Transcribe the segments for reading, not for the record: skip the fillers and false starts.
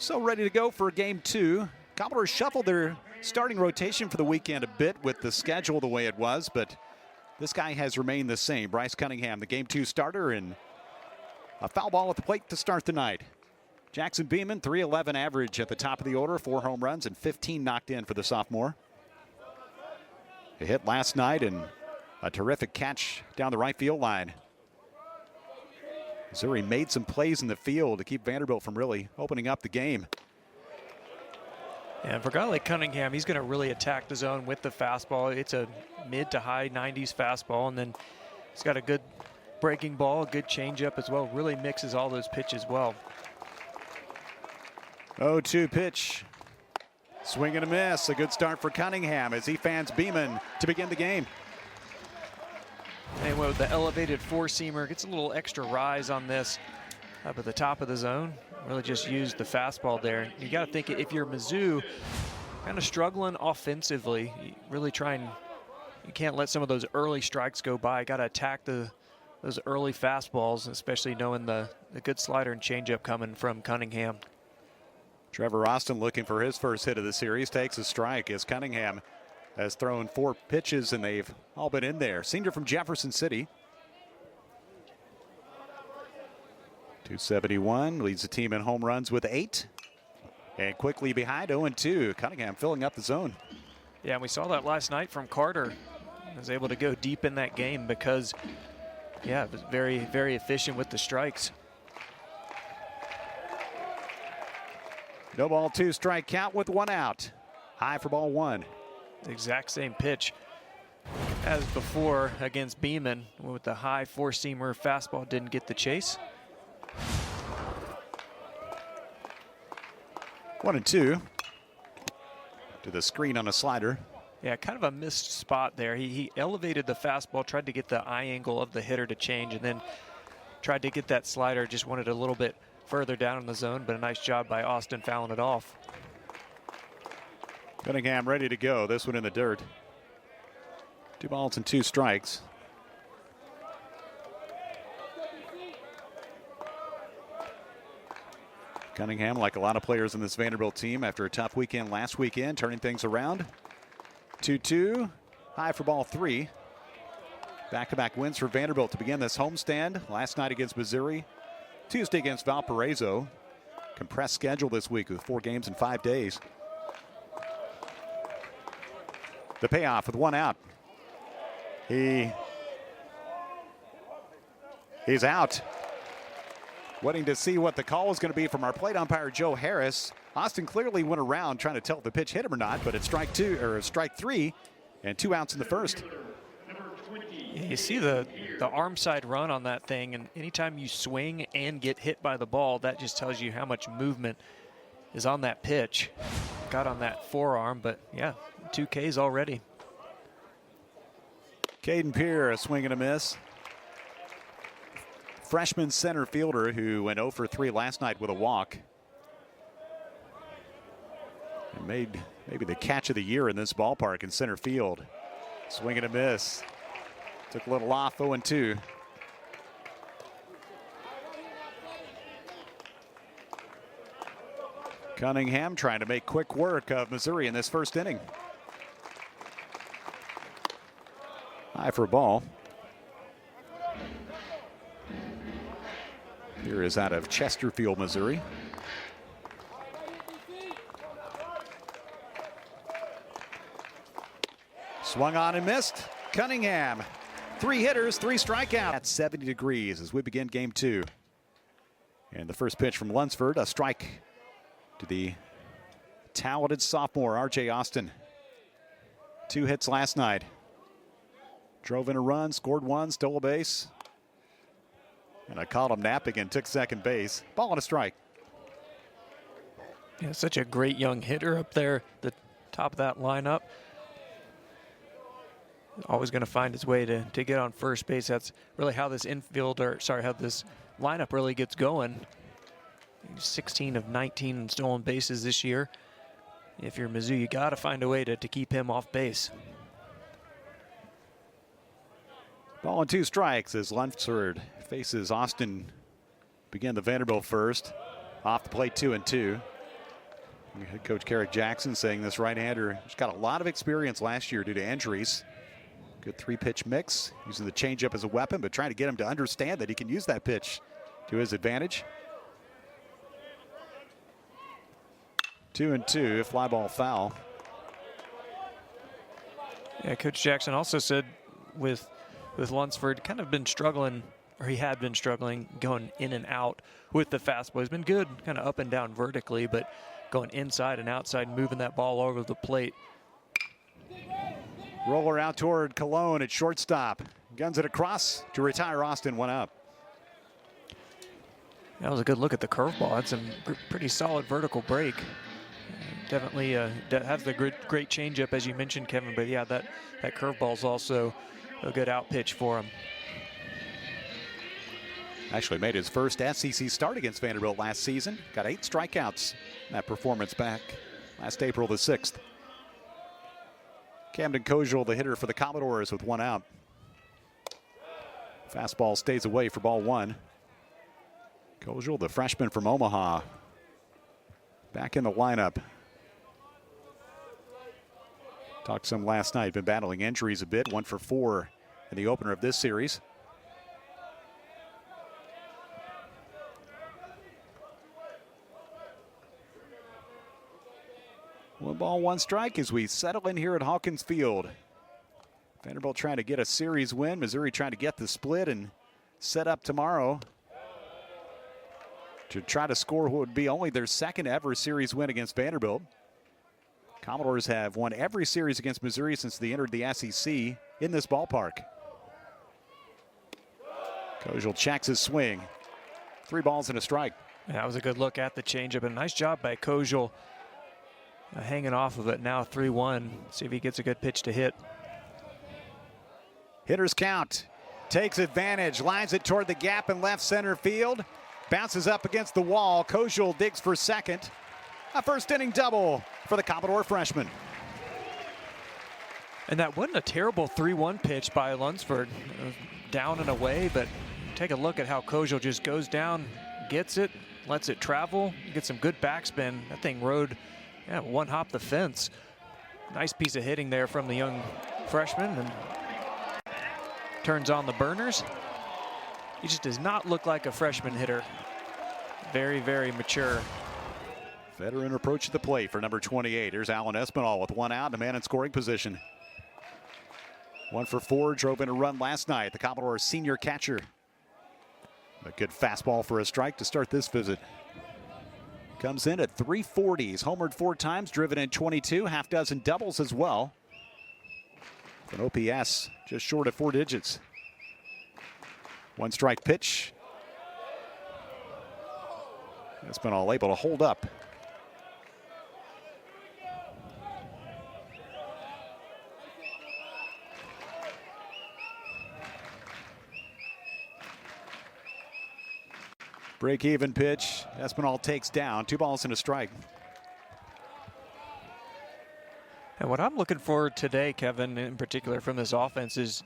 So ready to go for game two. Commodores shuffled their starting rotation for the weekend a bit with the schedule the way it was, but this guy has remained the same. Bryce Cunningham, the game two starter, and a foul ball at the plate to start the night. Jackson Beeman, .311 average at the top of the order, 4 home runs and 15 knocked in for the sophomore. A hit last night and a terrific catch down the right field line. Missouri made some plays in the field to keep Vanderbilt from really opening up the game. And for a guy like Cunningham, he's going to really attack the zone with the fastball. It's a mid to high 90s fastball, and then he's got a good breaking ball, a good changeup as well. Really mixes all those pitches well. 0-2 pitch. Swing and a miss. A good start for Cunningham as he fans Beeman to begin the game. And with the elevated four-seamer, gets a little extra rise on this up at the top of the zone. Really just used the fastball there. You got to think if you're Mizzou, kind of struggling offensively, you really you can't let some of those early strikes go by. Got to attack those early fastballs, especially knowing the good slider and changeup coming from Cunningham. Trevor Austin looking for his first hit of the series, takes a strike as Cunningham has thrown 4 pitches and they've all been in there. Senior from Jefferson City. 271 leads the team in home runs with 8. And quickly behind 0-2. Cunningham filling up the zone. Yeah, and we saw that last night from Carter. He was able to go deep in that game because, yeah, it was very, very efficient with the strikes. No ball, 2 strike count with 1 out. High for ball 1. The exact same pitch as before against Beeman with the high four-seamer fastball. Didn't get the chase. 1-2 to the screen on a slider. Yeah, kind of a missed spot there. He elevated the fastball, tried to get the eye angle of the hitter to change, and then tried to get that slider. Just wanted a little bit further down in the zone, but a nice job by Austin fouling it off. Cunningham ready to go. This one in the dirt. 2 balls and 2 strikes. Cunningham, like a lot of players in this Vanderbilt team, after a tough weekend last weekend, turning things around. 2-2, high for ball 3. Back-to-back wins for Vanderbilt to begin this homestand. Last night against Missouri, Tuesday against Valparaiso. Compressed schedule this week with 4 games in 5 days. The payoff with 1 out. He's out. Waiting to see what the call is going to be from our plate umpire, Joe Harris. Austin clearly went around trying to tell if the pitch hit him or not, but it's strike 3 and 2 outs in the first. Yeah, you see the arm side run on that thing, and anytime you swing and get hit by the ball, that just tells you how much movement is on that pitch. Got on that forearm, but yeah, 2 Ks already. Caden Peer, a swing and a miss. Freshman center fielder who went 0 for 3 last night with a walk. And made maybe the catch of the year in this ballpark in center field. Swing and a miss. Took a little off, 0-2. Cunningham trying to make quick work of Missouri in this first inning. High for a ball. Here is out of Chesterfield, Missouri. Swung on and missed. Cunningham, 3 hitters, 3 strikeouts at 70 degrees as we begin game 2. And the first pitch from Lunsford, a strike to the talented sophomore, R.J. Austin. 2 hits last night. Drove in a run, scored 1, stole a base. And I caught him napping and took second base. Ball and a strike. Yeah, such a great young hitter up there, the top of that lineup. Always going to find his way to get on first base. That's really how this how this lineup really gets going. 16 of 19 stolen bases this year. If you're Mizzou, you got to find a way to keep him off base. Ball and 2 strikes as Lunsford faces Austin. Begin the Vanderbilt first. Off the plate, 2-2. Head coach Carrick Jackson saying this right-hander has got a lot of experience last year due to injuries. Good 3-pitch mix, using the changeup as a weapon, but trying to get him to understand that he can use that pitch to his advantage. 2-2, fly ball foul. Yeah, Coach Jackson also said with Lunsford, kind of been struggling, or he had been struggling going in and out with the fastball. He's been good, kind of up and down vertically, but going inside and outside, moving that ball over the plate. Roller out toward Cologne at shortstop. Guns it across to retire Austin, 1 up. That was a good look at the curveball. Had some pretty solid vertical break. Definitely has the great changeup, as you mentioned, Kevin. But yeah, that curveball is also a good out pitch for him. Actually made his first SEC start against Vanderbilt last season. Got 8 strikeouts in that performance back last April the 6th. Camden Kojal, the hitter for the Commodores, with 1 out. Fastball stays away for ball 1. Kojal, the freshman from Omaha, back in the lineup. Talked some last night, been battling injuries a bit, 1 for 4 in the opener of this series. One ball, 1 strike as we settle in here at Hawkins Field. Vanderbilt trying to get a series win. Missouri trying to get the split and set up tomorrow to try to score what would be only their 2nd ever series win against Vanderbilt. Commodores have won every series against Missouri since they entered the SEC in this ballpark. Kojal checks his swing. 3 balls and a strike. Yeah, that was a good look at the changeup. A nice job by Kojal. Hanging off of it now, 3-1. See if he gets a good pitch to hit. Hitters count. Takes advantage. Lines it toward the gap in left center field. Bounces up against the wall. Kojal digs for second. A first inning double for the Commodore freshman. And that wasn't a terrible 3-1 pitch by Lunsford. Down and away, but take a look at how Kojal just goes down, gets it, lets it travel, gets some good backspin. That thing rode, yeah, 1 hop the fence. Nice piece of hitting there from the young freshman, and turns on the burners. He just does not look like a freshman hitter. Very, very mature. Veteran approach to the plate for number 28. Here's Alan Espinal with 1 out and a man in scoring position. 1 for 4, drove in a run last night. The Commodores senior catcher. A good fastball for a strike to start this visit. Comes in at 340. He's homered 4 times, driven in 22, half dozen doubles as well. An OPS just short of 4 digits. 1 strike pitch. That's been all able to hold up. Break-even pitch. Espinal takes down. 2 balls and a strike. And what I'm looking for today, Kevin, in particular from this offense, is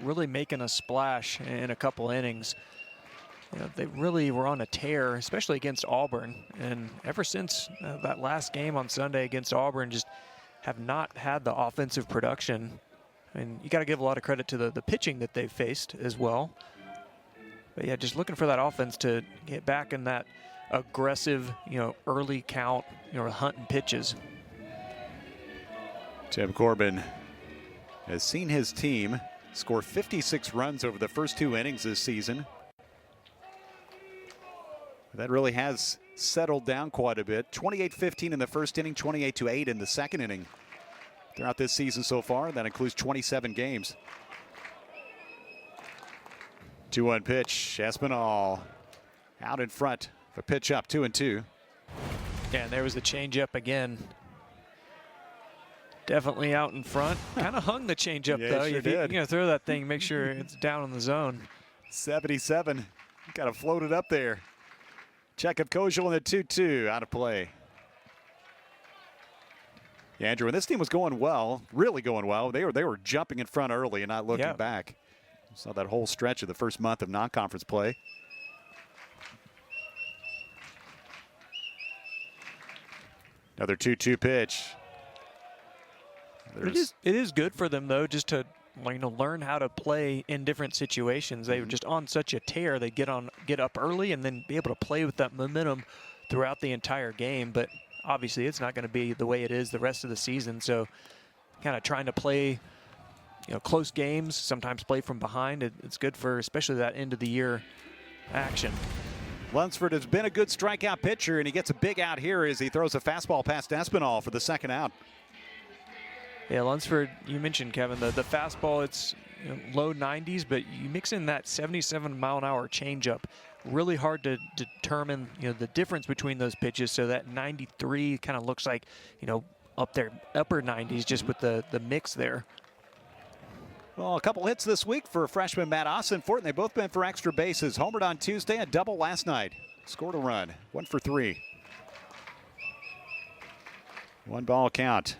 really making a splash in a couple innings. They really were on a tear, especially against Auburn. And ever since that last game on Sunday against Auburn, just have not had the offensive production. I mean, you got to give a lot of credit to the pitching that they've faced as well. But yeah, just looking for that offense to get back in that aggressive, early count, hunting pitches. Tim Corbin has seen his team score 56 runs over the first 2 innings this season. That really has settled down quite a bit. 28-15 in the first inning, 28-8 in the second inning throughout this season so far. That includes 27 games. 2-1 pitch. Espinal out in front. The pitch up, 2-2. Yeah, and there was the changeup again. Definitely out in front. Kind of hung the changeup though. Sure You're going to throw that thing, make sure it's down in the zone. 77. Got to float it up there. Check of Kojal in the 2-2 out of play. Yeah, Andrew, when this team was going well, really going well, they were jumping in front early and not looking back. Saw that whole stretch of the first month of non-conference play. Another 2-2 pitch. It is good for them, though, just to learn how to play in different situations. They were just on such a tear. They get up early and then be able to play with that momentum throughout the entire game. But obviously, it's not going to be the way it is the rest of the season. So, kind of trying to play, close games. Sometimes play from behind. It's good for especially that end of the year action. Lunsford has been a good strikeout pitcher, and he gets a big out here as he throws a fastball past Espinal for the second out. Yeah, Lunsford, you mentioned, Kevin, the fastball, it's low 90s, but you mix in that 77-mile-an-hour changeup. Really hard to determine, the difference between those pitches. So that 93 kind of looks like, up there, upper 90s, just with the mix there. Well, a couple hits this week for freshman Matt Ossenfort, and they've both been for extra bases. Homered on Tuesday, a double last night. Scored a run, 1 for 3. 1 ball count.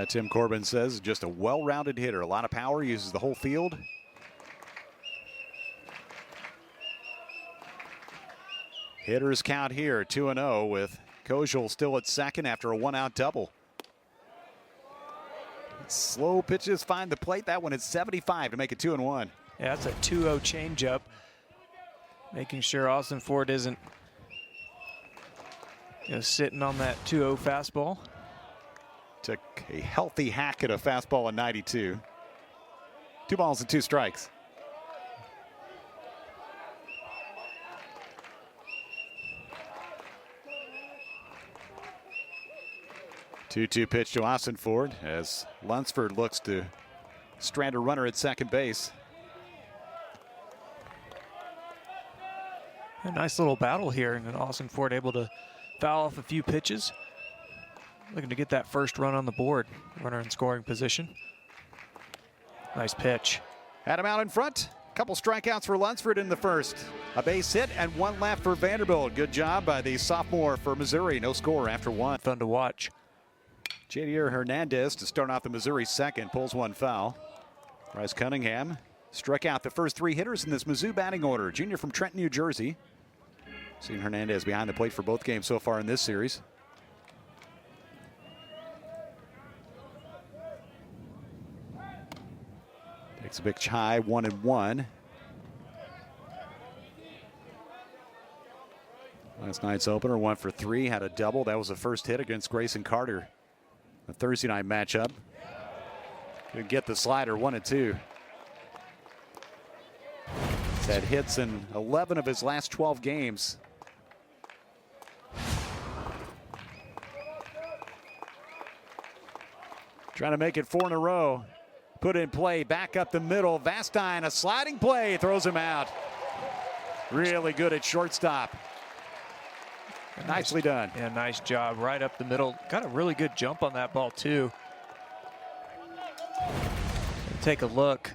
Tim Corbin says just a well-rounded hitter. A lot of power, uses the whole field. Hitters count here, 2-0 with Kojal still at second after a 1-out double. Slow pitches find the plate. That one is 75 to make it 2-1. Yeah, that's a 2-0 changeup. Making sure Ossenfort isn't sitting on that 2-0 fastball. Took a healthy hack at a fastball in 92. 2 balls and 2 strikes. Two-two pitch to Ossenfort as Lunsford looks to strand a runner at second base. A nice little battle here, and Ossenfort able to foul off a few pitches. Looking to get that first run on the board. Runner in scoring position. Nice pitch. Had him out in front. Couple strikeouts for Lunsford in the first. A base hit and 1 left for Vanderbilt. Good job by the sophomore for Missouri. No score after 1. Fun to watch. Jadier Hernandez to start off the Missouri second. Pulls 1 foul. Bryce Cunningham struck out the first 3 hitters in this Mizzou batting order. Junior from Trenton, New Jersey. Seen Hernandez behind the plate for both games so far in this series. Takes a big high, 1-1. Last night's opener, 1 for 3, had a double. That was the first hit against Grayson Carter. The Thursday night matchup. Could get the slider, 1-2. He's had hits in 11 of his last 12 games. Trying to make it 4 in a row. Put in play, back up the middle. Vastine, a sliding play, throws him out. Really good at shortstop. Nicely done. Yeah, nice job. Right up the middle. Got a really good jump on that ball, too. Take a look.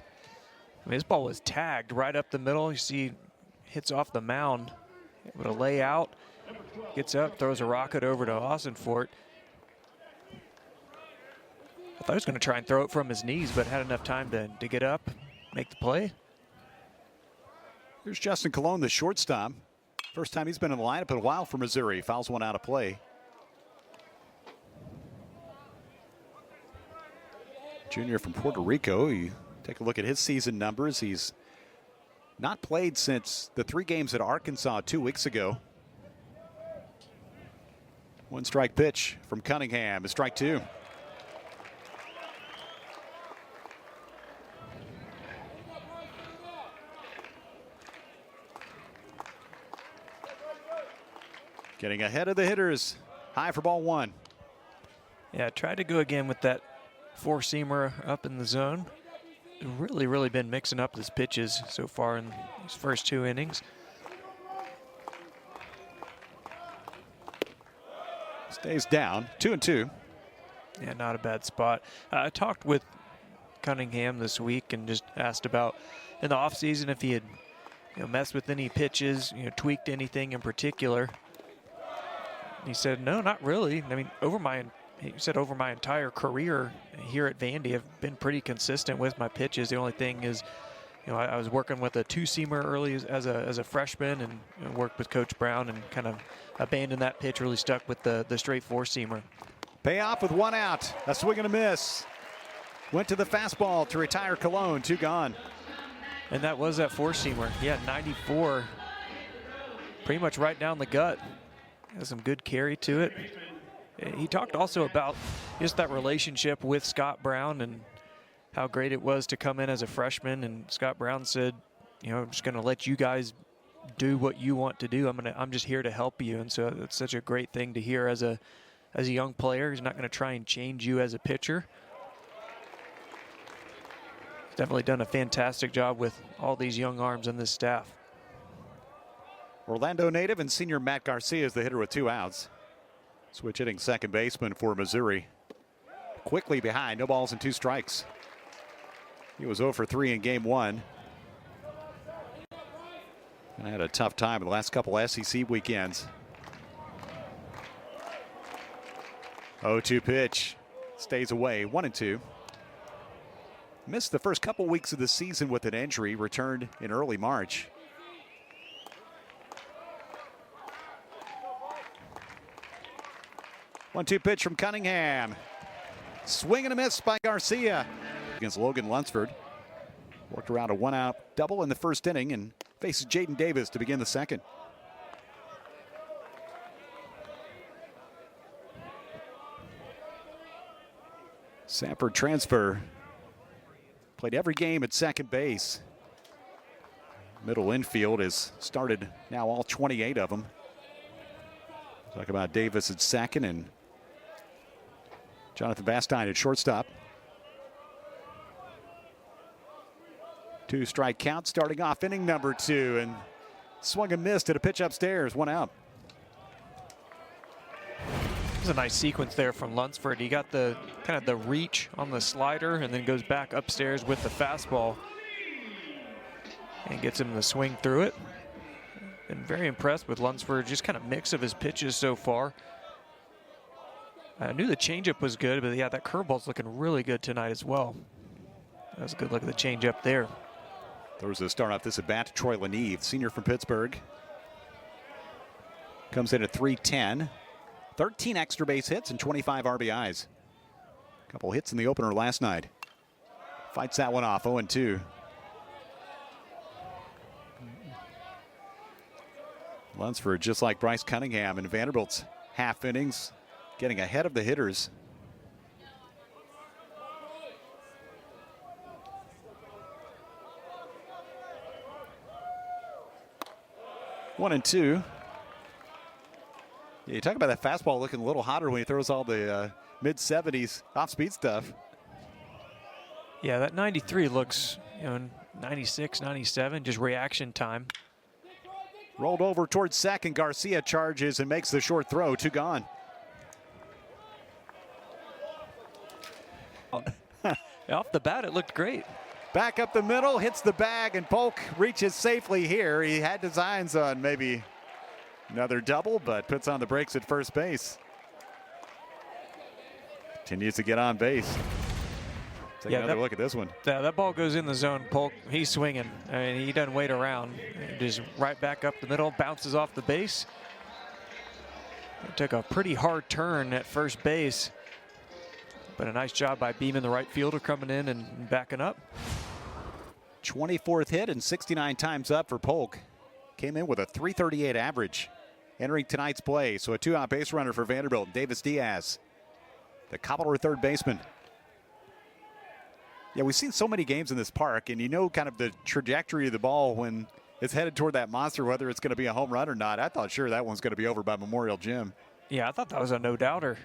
I mean, this ball was tagged right up the middle. You see, hits off the mound. Able to lay out. Gets up, throws a rocket over to Ossenfort. I thought he was going to try and throw it from his knees, but had enough time to get up, make the play. Here's Justin Colon, the shortstop. First time he's been in the lineup in a while for Missouri. Fouls 1 out of play. Junior from Puerto Rico. You take a look at his season numbers. He's not played since the 3 games at Arkansas 2 weeks ago. 1 strike pitch from Cunningham. A strike 2. Getting ahead of the hitters. High for ball 1. Yeah, tried to go again with that 4-seamer up in the zone. Really been mixing up his pitches so far in his first 2 innings. Stays down, 2-2. Yeah, not a bad spot. I talked with Cunningham this week and just asked about in the offseason if he had messed with any pitches, tweaked anything in particular. He said, no, not really. I mean, over my he said over my entire career here at Vandy, I've been pretty consistent with my pitches. The only thing is, you know, I was working with a two-seamer early as a freshman, and worked with Coach Brown and kind of abandoned that pitch, really stuck with the straight four-seamer. Payoff with one out. A swing and a miss. Went to the fastball to retire Cologne. 2 gone. And that was that four-seamer. He had 94, pretty much right down the gut. Has some good carry to it. He talked also about just that relationship with Scott Brown and how great it was to come in as a freshman. And Scott Brown said, you know, I'm just going to let you guys do what you want to do. I'm just here to help you. And so it's such a great thing to hear as a young player. He's not going to try and change you as a pitcher. He's definitely done a fantastic job with all these young arms on this staff. Orlando native and senior Matt Garcia is the hitter with 2 outs. Switch hitting second baseman for Missouri. Quickly behind, no balls and 2 strikes. He was 0 for 3 in game 1. And had a tough time in the last couple SEC weekends. 0-2 pitch. Stays away, 1-2. Missed the first couple weeks of the season with an injury. Returned in early March. 1-2 pitch from Cunningham. Swing and a miss by Garcia against Logan Lunsford. Worked around a 1-out double in the first inning and faces Jaden Davis to begin the second. Sanford transfer. Played every game at second base. Middle infield has started now all 28 of them. Talk about Davis at second and Jonathan Bastine at shortstop. 2-strike count starting off inning number 2, and swung and missed at a pitch upstairs, 1 out. There's a nice sequence there from Lunsford. He got the kind of the reach on the slider and then goes back upstairs with the fastball and gets him to swing through it. Been very impressed with Lunsford, just kind of mix of his pitches so far. I knew the changeup was good, but yeah, that curveball's looking really good tonight as well. That was a good look at the changeup there. Throws the start off this at bat to Troy Leneve, senior from Pittsburgh. Comes in at .310. 13 extra base hits and 25 RBIs. A couple hits in the opener last night. Fights that one off, 0-2. Lunsford, just like Bryce Cunningham in Vanderbilt's half innings, getting ahead of the hitters. One and two. Yeah, you talk about that fastball looking a little hotter when he throws all the mid-70s off-speed stuff. Yeah, that 93 looks, 96, 97, just reaction time. Rolled over towards second. Garcia charges and makes the short throw. 2 gone. Off the bat, it looked great. Back up the middle, hits the bag, and Polk reaches safely here. He had designs on maybe another double, but puts on the brakes at first base. Continues to get on base. Take another look at this one. That ball goes in the zone. Polk, he's swinging. I mean, he doesn't wait around. Just right back up the middle, bounces off the base. He took a pretty hard turn at first base, but a nice job by Beeman, the right fielder, coming in and backing up. 24th hit and 69 times up for Polk. Came in with a .338 average entering tonight's play. So a 2-out base runner for Vanderbilt, Davis Diaz, the Commodore third baseman. Yeah, we've seen so many games in this park, and you know kind of the trajectory of the ball when it's headed toward that monster, whether it's going to be a home run or not. I thought sure that one's going to be over by Memorial Gym. Yeah, I thought that was a no-doubter.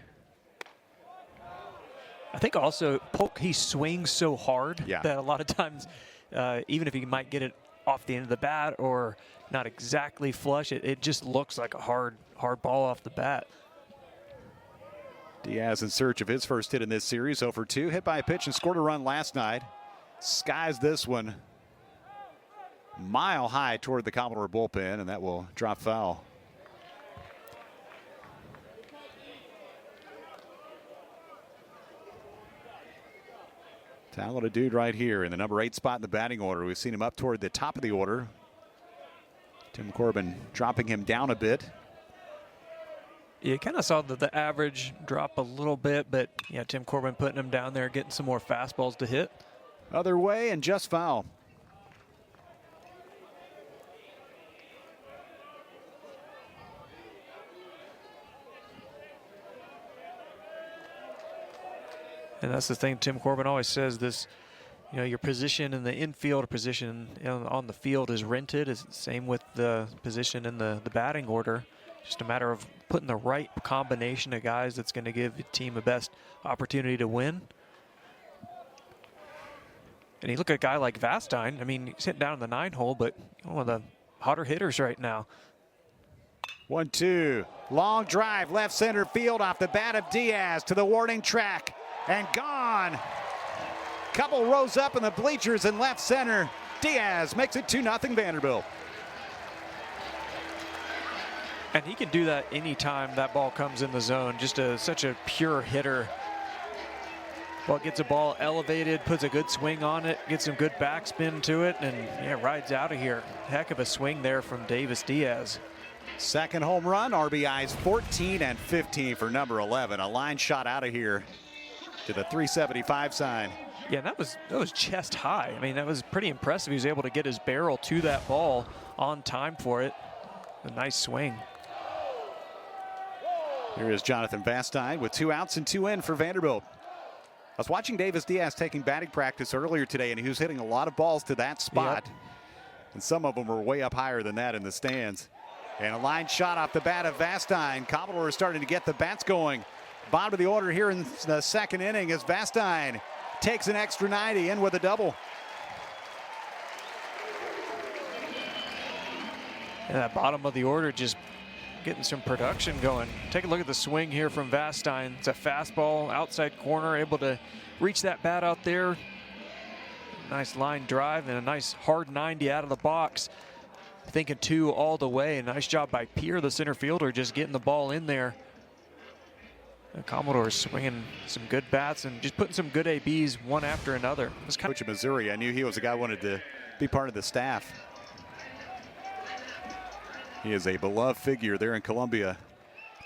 I think also Polk, he swings so hard that a lot of times, even if he might get it off the end of the bat or not exactly flush, it just looks like a hard ball off the bat. Diaz in search of his first hit in this series, 0 for 2. Hit by a pitch and scored a run last night. Skies this one mile high toward the Commodore bullpen, and that will drop foul. Talented dude right here in the number 8 spot in the batting order. We've seen him up toward the top of the order. Tim Corbin dropping him down a bit. You kind of saw the average drop a little bit, but yeah, Tim Corbin putting him down there, getting some more fastballs to hit. Other way and just foul. And that's the thing Tim Corbin always says, this, you know, your position in the infield or position on the field is rented. It's the same with the position in the batting order. Just a matter of putting the right combination of guys that's going to give the team the best opportunity to win. And you look at a guy like Vastine. I mean, he's hitting down in the 9 hole, but one of the hotter hitters right now. 1-2. Long drive, left center field off the bat of Diaz to the warning track. And gone. Couple rows up in the bleachers in left center. Diaz makes it 2-0 Vanderbilt. And he can do that anytime that ball comes in the zone. Just such a pure hitter. Well, gets a ball elevated, puts a good swing on it, gets some good backspin to it, and yeah, rides out of here. Heck of a swing there from Davis Diaz. Second home run, RBIs 14 and 15 for number 11. A line shot out of here to the 375 sign. Yeah, that was chest high. I mean, that was pretty impressive. He was able to get his barrel to that ball on time for it. A nice swing. Here is Jonathan Vastine with 2 outs and 2 in for Vanderbilt. I was watching Davis Diaz taking batting practice earlier today, and he was hitting a lot of balls to that spot. Yep. And some of them were way up higher than that in the stands. And a line shot off the bat of Vastine. Commodore is starting to get the bats going. Bottom of the order here in the second inning as Vastine takes an extra 90 in with a double. And that bottom of the order just getting some production going. Take a look at the swing here from Vastine. It's a fastball, outside corner, able to reach that bat out there. Nice line drive and a nice hard 90 out of the box. Thinking 2 all the way. Nice job by Pierre, the center fielder, just getting the ball in there. The Commodores swinging some good bats and just putting some good ABs one after another. Coach of Missouri, I knew he was a guy who wanted to be part of the staff. He is a beloved figure there in Columbia.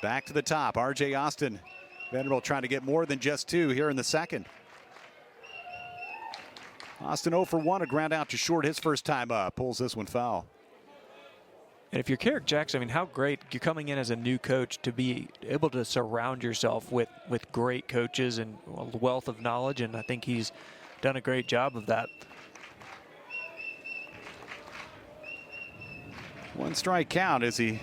Back to the top, R.J. Austin. Vanderbilt trying to get more than just 2 here in the second. Austin 0 for 1, a ground out to short his first time up. Pulls this one foul. And if you're Carrick Jackson, I mean, how great you're coming in as a new coach to be able to surround yourself with great coaches and a wealth of knowledge, and I think he's done a great job of that. 1 strike count as he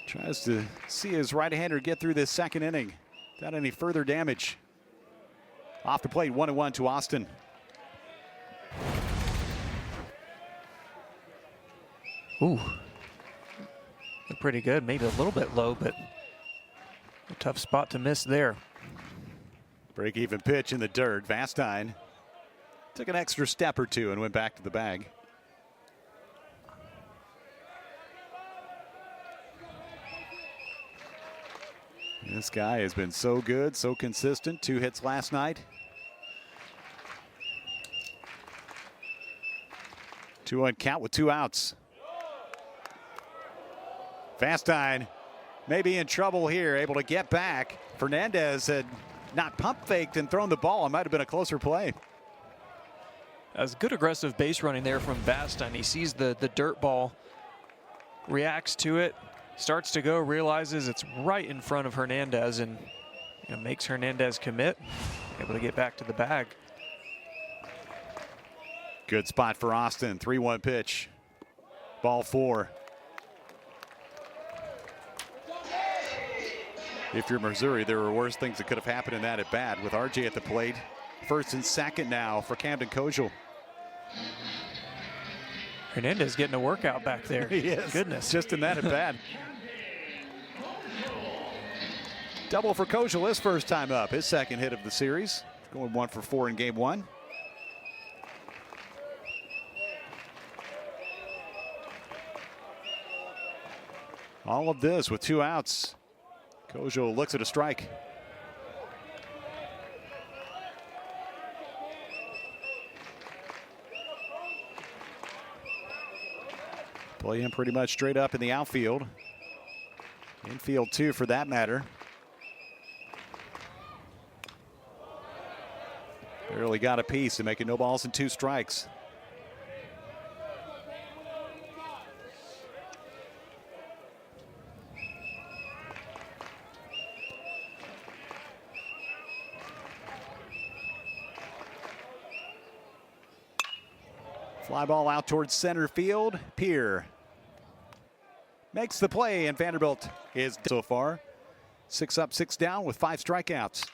tries to see his right-hander get through this second inning without any further damage. Off the plate, 1-1 to Austin. Ooh, pretty good. Maybe a little bit low, but a tough spot to miss there. Break-even pitch in the dirt. Vastine took an extra step or 2 and went back to the bag. This guy has been so good, so consistent. 2 hits last night. 2-1 count with 2 outs. Vastine may be in trouble here, able to get back. Fernandez had not pump faked and thrown the ball. It might have been a closer play. That was good aggressive base running there from Vastine. He sees the dirt ball, reacts to it, starts to go, realizes it's right in front of Hernandez, and makes Hernandez commit, able to get back to the bag. Good spot for Austin. 3-1 pitch. Ball 4. If you're Missouri, there were worse things that could have happened in that at bat with RJ at the plate. First and second now for Camden Kojal. Hernandez getting a workout back there. He is. Goodness. Just in that at bat. Double for Kojal his first time up. His second hit of the series. Going 1 for 4 in game 1. All of this with 2 outs. Kojal looks at a strike. Play him pretty much straight up in the outfield. Infield too, for that matter. Barely got a piece to make it no balls and 2 strikes. Fly ball out towards center field. Peer makes the play, and Vanderbilt is so far 6 up, 6 down with 5 strikeouts.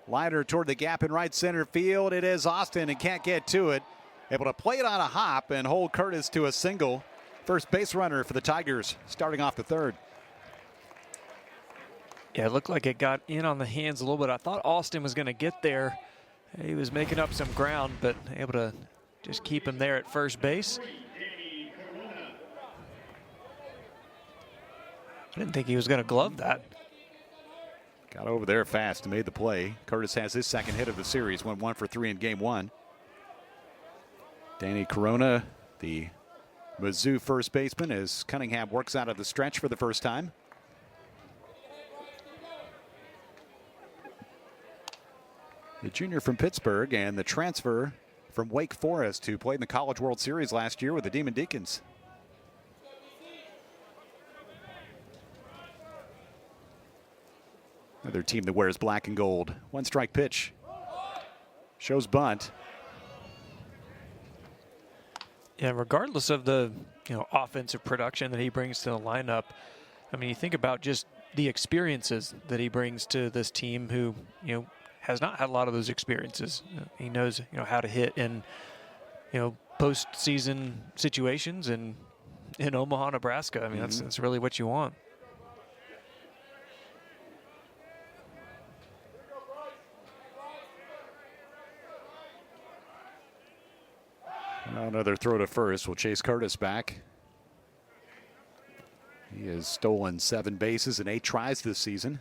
Liner toward the gap in right center field. It is Austin and can't get to it. Able to play it on a hop and hold Curtis to a single. First base runner for the Tigers starting off the 3rd. Yeah, it looked like it got in on the hands a little bit. I thought Austin was going to get there. He was making up some ground, but able to just keep him there at first base. I didn't think he was going to glove that. Got over there fast and made the play. Curtis has his 2nd hit of the series. Went 1 for 3 in game 1. Danny Corona, the Mizzou first baseman, as Cunningham works out of the stretch for the first time. The junior from Pittsburgh and the transfer from Wake Forest, who played in the College World Series last year with the Demon Deacons. Another team that wears black and gold. 1 strike pitch. Shows bunt. Yeah, regardless of the offensive production that he brings to the lineup, I mean, you think about just the experiences that he brings to this team, who has not had a lot of those experiences. He knows how to hit in postseason situations and in Omaha, Nebraska. I mean, that's really what you want. Another throw to first will chase Curtis back. He has stolen 7 bases and 8 tries this season.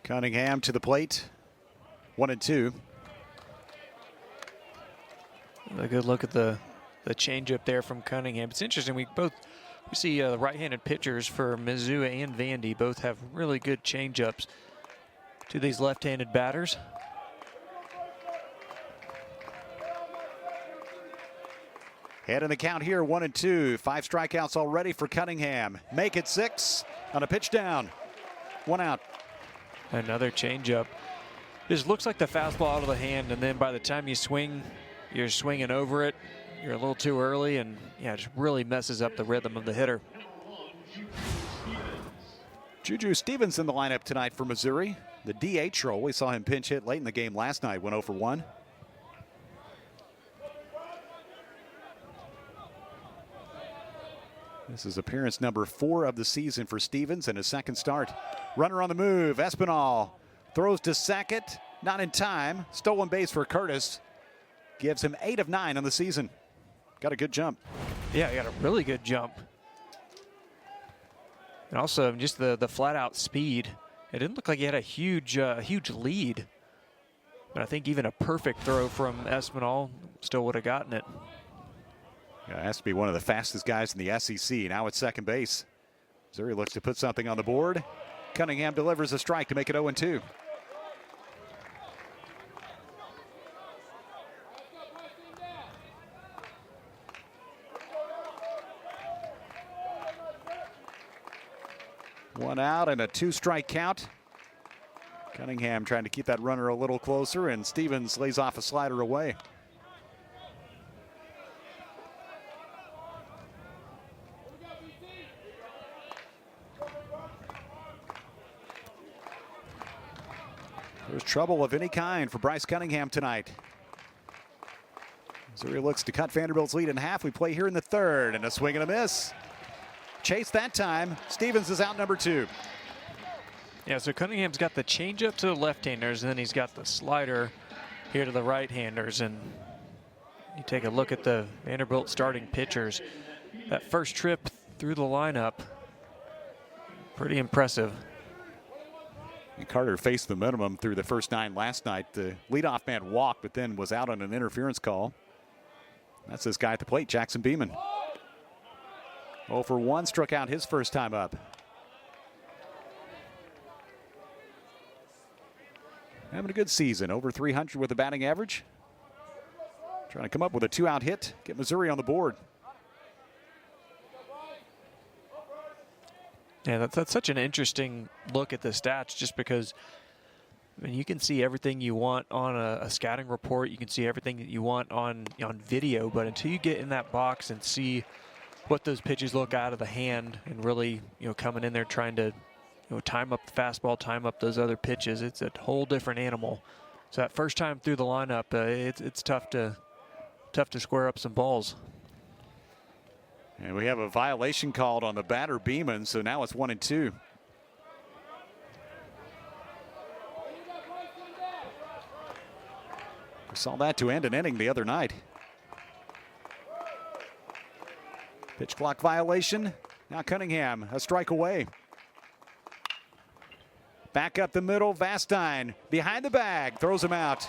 Cunningham to the plate. 1-2. A good look at the changeup there from Cunningham. It's interesting. We see the right-handed pitchers for Mizzou and Vandy both have really good changeups to these left-handed batters. Head in the count here, 1-2. 5 strikeouts already for Cunningham. Make it 6 on a pitch down. 1 out. Another changeup. Just looks like the fastball out of the hand, and then by the time you swing, you're swinging over it. You're a little too early, and yeah, it just really messes up the rhythm of the hitter. Juju Stevens in the lineup tonight for Missouri. The DH role. We saw him pinch hit late in the game last night. Went 0 for 1. This is appearance number 4 of the season for Stevens and his 2nd start. Runner on the move. Espinal throws to second. Not in time. Stolen base for Curtis. Gives him 8 of 9 on the season. Got a good jump. Yeah, he got a really good jump. And also just the flat-out speed. It didn't look like he had a huge lead. But I think even a perfect throw from Espinal still would have gotten it. Yeah, has to be one of the fastest guys in the SEC. Now at second base. Missouri looks to put something on the board. Cunningham delivers a strike to make it 0-2. One out and a 2-strike count. Cunningham trying to keep that runner a little closer, and Stevens lays off a slider away. There's trouble of any kind for Bryce Cunningham tonight. Missouri looks to cut Vanderbilt's lead in half. We play here in the 3rd, and a swing and a miss. Chase that time. Stevens is out number 2. Yeah, so Cunningham's got the changeup to the left-handers, and then he's got the slider here to the right-handers. And you take a look at the Vanderbilt starting pitchers. That first trip through the lineup, pretty impressive. And Carter faced the minimum through the first 9 last night. The leadoff man walked, but then was out on an interference call. That's this guy at the plate, Jackson Beeman. 0 for 1, struck out his first time up. Having a good season, over 300 with a batting average. Trying to come up with a 2-out hit, get Missouri on the board. Yeah, that's such an interesting look at the stats, just because I mean, you can see everything you want on a scouting report. You can see everything that you want on video, but until you get in that box and see what those pitches look out of the hand and really, coming in there trying to, time up the fastball, time up those other pitches, it's a whole different animal. So that first time through the lineup, it's tough to square up some balls. And we have a violation called on the batter, Beeman, so now it's 1-2. We saw that to end an inning the other night. Pitch clock violation. Now Cunningham, a strike away. Back up the middle, Vastine behind the bag, throws him out.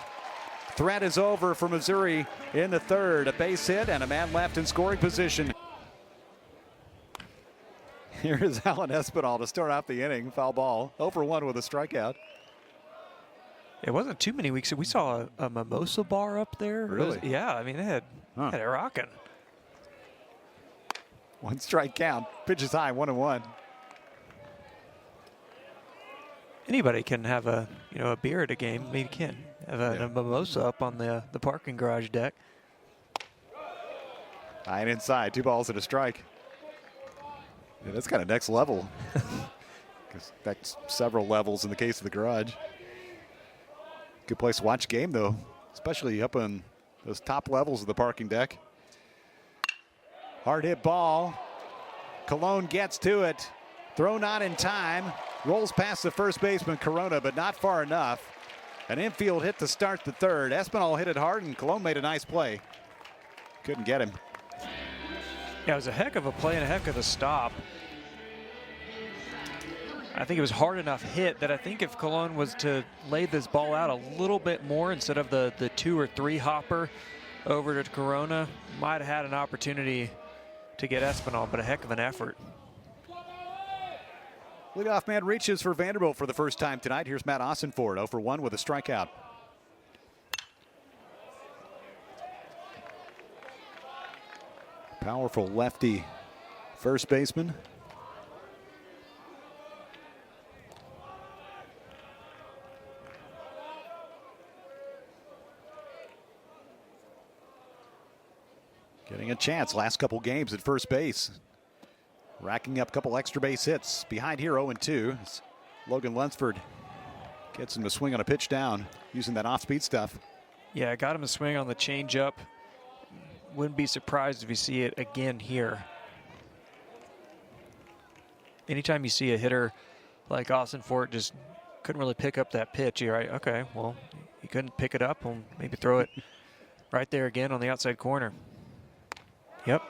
Threat is over for Missouri in the third. A base hit and a man left in scoring position. Here is Alan Espinal to start off the inning. Foul ball. 0 for 1 with a strikeout. It wasn't too many weeks. We saw a mimosa bar up there. Really? Yeah, I mean, they had it rocking. 1 strike count. Pitch is high, 1-1. Anybody can have a beer at a game. I mean, you can have a mimosa up on the parking garage deck. High and inside. 2 balls and a strike. Yeah, that's kind of next level. That's several levels in the case of the garage. Good place to watch a game, though, especially up on those top levels of the parking deck. Hard hit ball. Colon gets to it. Throw not in time. Rolls past the first baseman, Corona, but not far enough. An infield hit to start the third. Espinal hit it hard, and Colon made a nice play. Couldn't get him. Yeah, it was a heck of a play and a heck of a stop. I think it was hard enough hit that I think if Colon was to lay this ball out a little bit more instead of the 2 or 3 hopper over to Corona, might have had an opportunity to get Espinal, but a heck of an effort. Leadoff man reaches for Vanderbilt for the first time tonight. Here's Matt Ossenford, 0 for 1 with a strikeout. Powerful lefty first baseman. Getting a chance last couple games at first base. Racking up a couple extra base hits. Behind here 0-2. Logan Lunsford gets him to swing on a pitch down using that off-speed stuff. Yeah, I got him to swing on the changeup. Wouldn't be surprised if you see it again here. Anytime you see a hitter like Ossenford just couldn't really pick up that pitch, you're right, okay, well, he couldn't pick it up. We'll maybe throw it right there again on the outside corner. Yep.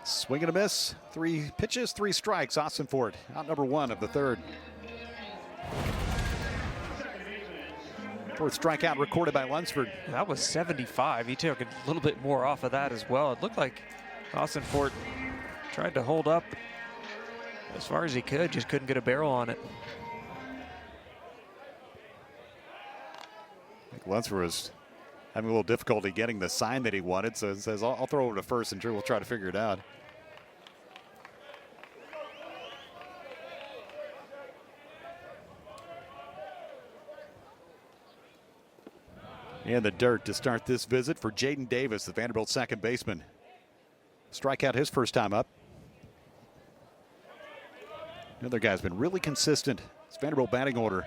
Swing and a miss. 3 pitches, 3 strikes. Ossenford out number 1 of the third. 4th strikeout recorded by Lunsford. That was 75. He took a little bit more off of that as well. It looked like Ossenford tried to hold up as far as he could, just couldn't get a barrel on it. I think Lunsford was having a little difficulty getting the sign that he wanted, so it says, I'll throw it to first and Drew will try to figure it out. In the dirt to start this visit for Jaden Davis, the Vanderbilt second baseman. Strikeout his first time up. The other guy's been really consistent. It's Vanderbilt batting order.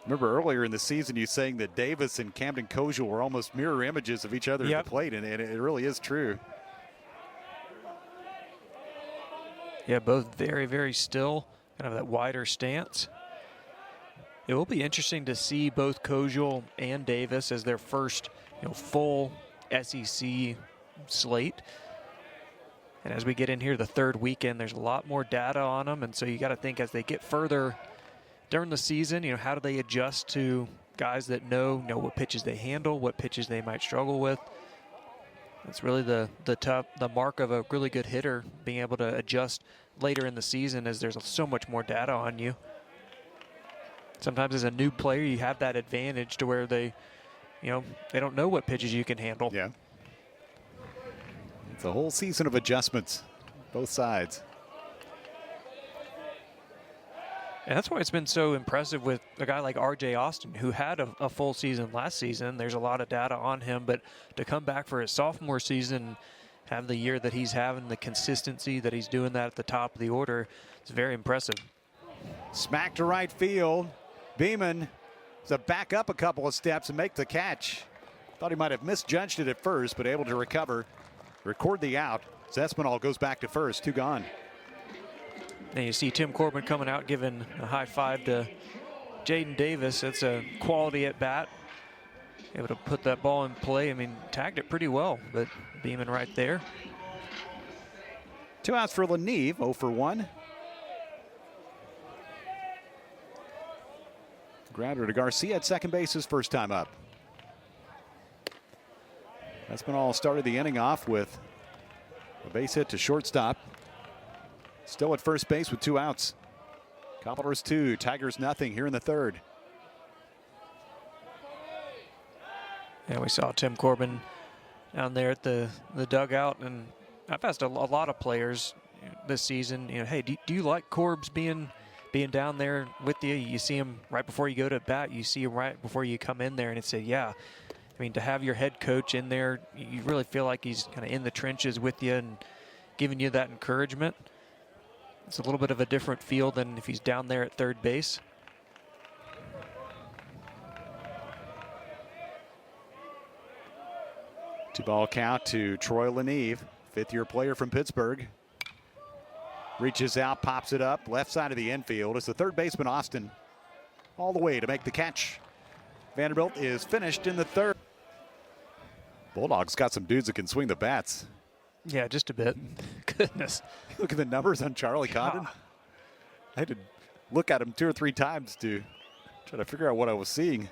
Remember earlier in the season you saying that Davis and Camden Kojal were almost mirror images of each other at the plate, and it really is true. Yeah, both very, very still, kind of that wider stance. It will be interesting to see both Kojal and Davis as their first, full SEC slate. And as we get in here the third weekend, there's a lot more data on them. And so you got to think as they get further during the season, how do they adjust to guys that know what pitches they handle, what pitches they might struggle with. That's really the mark of a really good hitter, being able to adjust later in the season as there's so much more data on you. Sometimes as a new player, you have that advantage to where they don't know what pitches you can handle. Yeah. It's a whole season of adjustments, both sides. And that's why it's been so impressive with a guy like R.J. Austin, who had a full season last season. There's a lot of data on him, but to come back for his sophomore season, have the year that he's having, the consistency that he's doing that at the top of the order, it's very impressive. Smack to right field. Beeman to back up a couple of steps and make the catch. Thought he might have misjudged it at first, but able to recover, record the out. Espinal goes back to first, 2 gone. And you see Tim Corbin coming out, giving a high five to Jaden Davis. That's a quality at bat. Able to put that ball in play. I mean, tagged it pretty well, but Beeman right there. 2 outs for Leneve, 0 for 1. Grounder to Garcia at second base his first time up. Espinal started the inning off with a base hit to shortstop. Still at first base with 2 outs. Commodores 2, Tigers nothing here in the third. And we saw Tim Corbin down there at the dugout, and I've asked a lot of players this season, hey, do you like Corbs being down there with you? You see him right before you go to bat. You see him right before you come in there, and it's yeah. I mean, to have your head coach in there, you really feel like he's kind of in the trenches with you and giving you that encouragement. It's a little bit of a different feel than if he's down there at third base. Two-ball count to Troy Leneve, fifth-year player from Pittsburgh. Reaches out, pops it up, left side of the infield. It's the third baseman, Austin, all the way to make the catch. Vanderbilt is finished in the third. Bulldogs got some dudes that can swing the bats. Yeah, just a bit. Goodness. Look at the numbers on Charlie Condon. I had to look at him 2 or 3 times to try to figure out what I was seeing.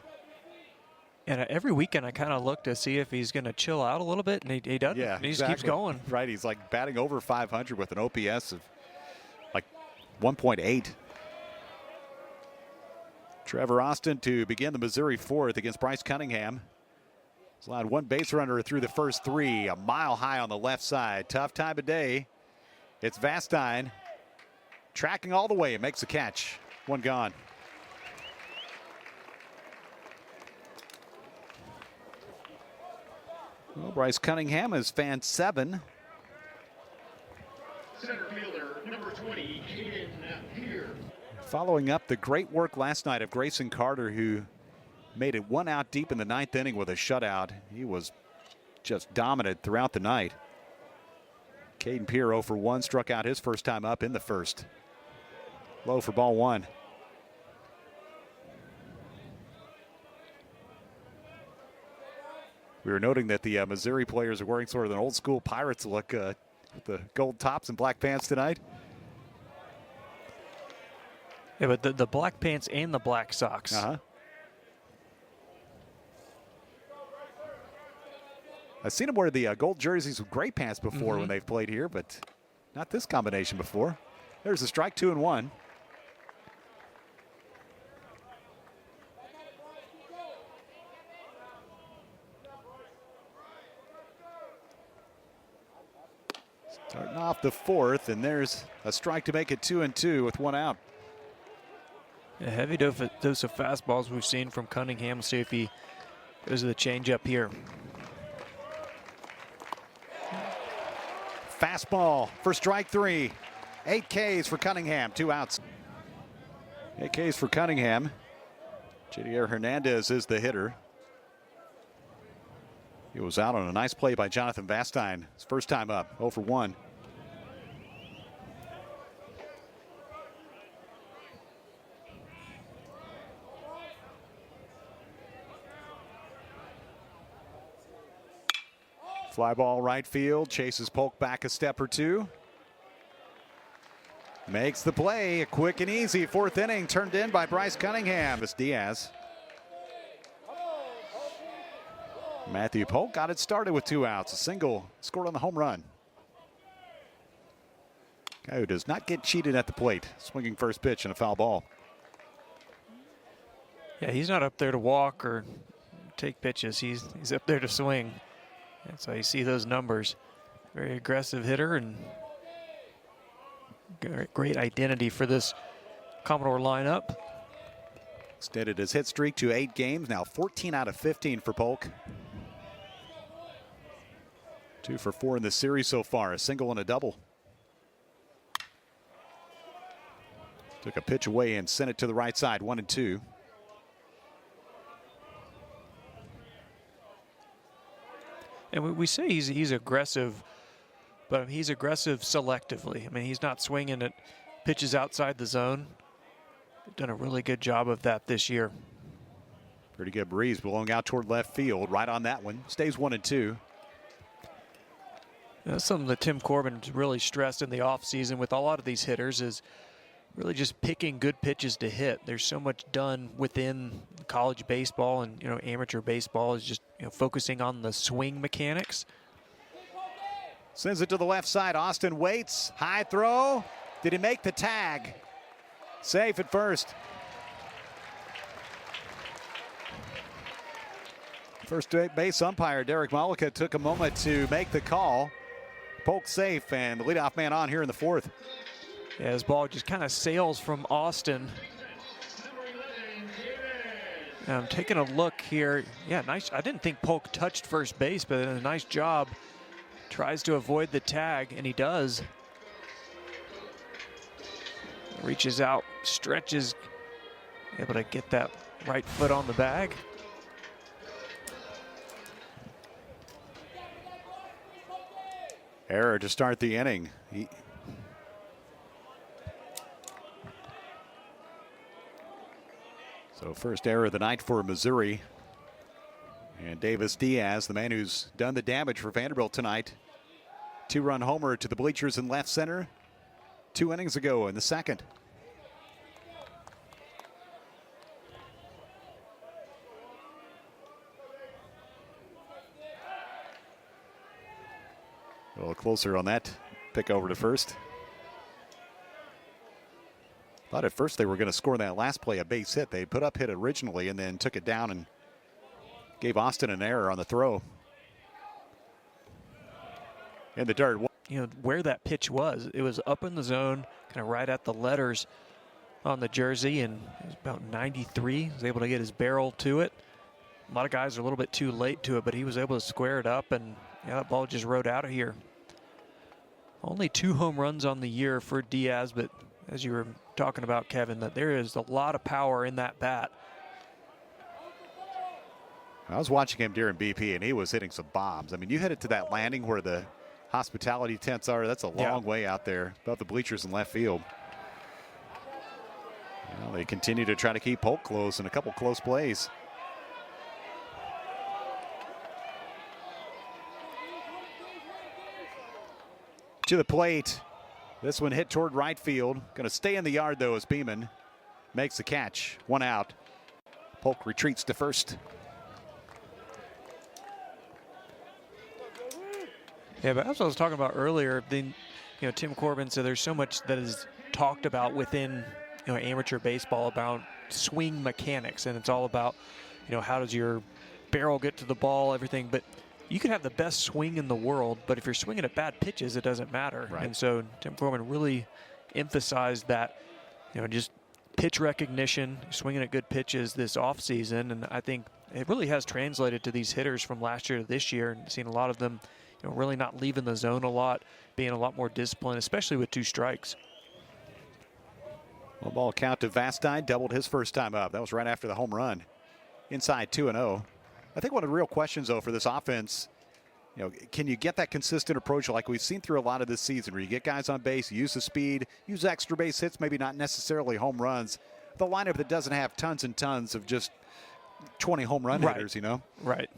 And every weekend I kind of look to see if he's going to chill out a little bit, and he doesn't. Yeah, he exactly. just keeps going. Right, he's like batting over 500 with an OPS of like 1.8. Trevor Austin to begin the Missouri fourth against Bryce Cunningham. He's allowed 1 base runner through the first 3, a mile high on the left side. Tough time of day. It's Vastine tracking all the way and makes the catch. 1 gone. Well, Bryce Cunningham is fan 7. Center fielder, number 20, Caden here. Following up the great work last night of Grayson Carter, who made it 1 out deep in the 9th inning with a shutout. He was just dominant throughout the night. Caden Pierre 0 for 1, struck out his first time up in the first. Low for ball 1. We were noting that the Missouri players are wearing sort of an old school Pirates look with the gold tops and black pants tonight. Yeah, but the black pants and the black socks. Uh-huh. I've seen them wear the gold jerseys with gray pants before when they've played here, but not this combination before. There's a strike, 2-1. Starting off the 4th, and there's a strike to make it 2-2 with 1 out. A heavy dose of fastballs we've seen from Cunningham. We'll see if he goes to the changeup here. Fastball for strike 3. 8 Ks for Cunningham, 2 outs. 8 Ks for Cunningham. Jadier Hernandez is the hitter. He was out on a nice play by Jonathan Vastine. His first time up, 0 for 1. Fly ball right field, chases Polk back a step or two. Makes the play, a quick and easy fourth inning turned in by Bryce Cunningham. It's Diaz. Matthew Polk got it started with 2 outs. A single, scored on the home run. Guy who does not get cheated at the plate. Swinging first pitch and a foul ball. Yeah, he's not up there to walk or take pitches. He's up there to swing. And so you see those numbers. Very aggressive hitter and great identity for this Commodore lineup. Extended his hit streak to 8 games. Now 14 out of 15 for Polk. 2 for 4 in the series so far. A single and a double. Took a pitch away and sent it to the right side. 1-2. And we say he's aggressive, but he's aggressive selectively. I mean, he's not swinging at pitches outside the zone. Done a really good job of that this year. Pretty good breeze blowing out toward left field. Right on that one. Stays 1-2. That's something that Tim Corbin's really stressed in the offseason with a lot of these hitters is really just picking good pitches to hit. There's so much done within college baseball and amateur baseball is just focusing on the swing mechanics. Sends it to the left side. Austin waits. High throw. Did he make the tag? Safe at first. First base umpire Derek Malika took a moment to make the call. Polk safe and the leadoff man on here in the 4th. Yeah, his ball just kind of sails from Austin. And I'm taking a look here. Yeah, nice. I didn't think Polk touched first base, but a nice job. Tries to avoid the tag, and he does. Reaches out, stretches, able to get that right foot on the bag. Error to start the inning. So first error of the night for Missouri. And Davis Diaz, the man who's done the damage for Vanderbilt tonight. 2-run homer to the bleachers in left center 2 innings ago in the 2nd. A little closer on that pick over to first. Thought at first they were going to score that last play a base hit. They put up hit originally and then took it down and gave Austin an error on the throw. In the dirt. Where that pitch was, it was up in the zone, kind of right at the letters on the jersey, and it was about 93. He was able to get his barrel to it. A lot of guys are a little bit too late to it, but he was able to square it up, and that ball just rode out of here. Only 2 home runs on the year for Diaz, but as you were talking about, Kevin, that there is a lot of power in that bat. I was watching him during BP, and he was hitting some bombs. I mean, you hit it to that landing where the hospitality tents are. That's a long way out there above the bleachers in left field. Well, they continue to try to keep Polk close in a couple close plays. To the plate. This one hit toward right field. Going to stay in the yard, though, as Beeman makes the catch. 1 out. Polk retreats to first. Yeah, but as I was talking about earlier, Tim Corbin said there's so much that is talked about within amateur baseball about swing mechanics, and it's all about how does your barrel get to the ball, everything. But you can have the best swing in the world, but if you're swinging at bad pitches, it doesn't matter. Right. And so Tim Corbin really emphasized that, just pitch recognition, swinging at good pitches this offseason, and I think it really has translated to these hitters from last year to this year, and seen a lot of them really not leaving the zone a lot, being a lot more disciplined, especially with 2 strikes. One ball count to Vastine, doubled his first time up. That was right after the home run. Inside 2-0. I think one of the real questions, though, for this offense, can you get that consistent approach like we've seen through a lot of this season, where you get guys on base, use the speed, use extra base hits, maybe not necessarily home runs. The lineup that doesn't have tons and tons of just 20 home run hitters, Right.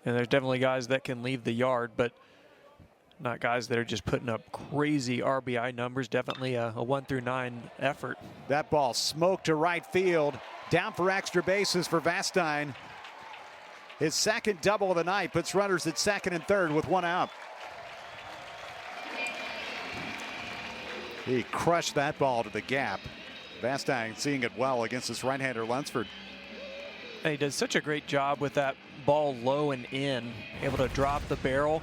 And there's definitely guys that can leave the yard, but not guys that are just putting up crazy RBI numbers. Definitely a 1 through 9 effort. That ball smoked to right field. Down for extra bases for Vastine. His second double of the night puts runners at second and third with one out. He crushed that ball to the gap. Vastine seeing it well against his right-hander Lunsford. And he does such a great job with that ball low and in, able to drop the barrel.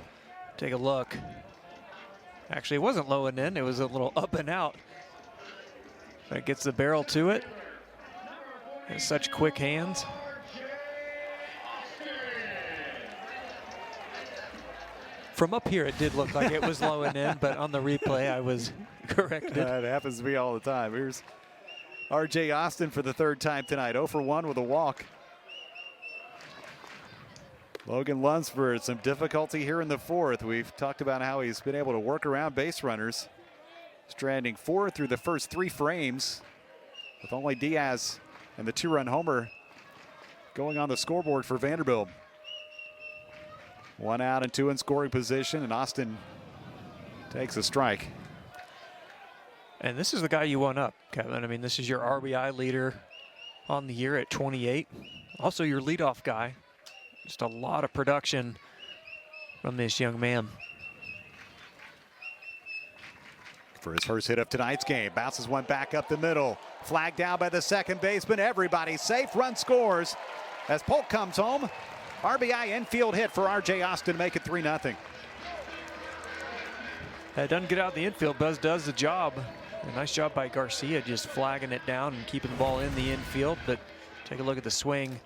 Take a look. Actually, it wasn't low and in, it was a little up and out. That gets the barrel to it. Has such quick hands. From up here, it did look like it was low and in, but on the replay, I was corrected. That happens to me all the time. Here's R.J. Austin for the third time tonight. 0 for 1 with a walk. Logan Lunsford, some difficulty here in the fourth. We've talked about how he's been able to work around base runners. Stranding 4 through the first 3 frames, with only Diaz and the 2-run homer going on the scoreboard for Vanderbilt. 1 out and 2 in scoring position, and Austin takes a strike. And this is the guy you want up, Kevin. I mean, this is your RBI leader on the year at 28. Also your leadoff guy. Just a lot of production from this young man. For his first hit of tonight's game, bounces one back up the middle. Flagged down by the second baseman. Everybody safe. Run scores as Polk comes home. RBI infield hit for R.J. Austin, make it 3-0. That doesn't get out of the infield. Buzz does the job. A nice job by Garcia, just flagging it down and keeping the ball in the infield. But take a look at the swing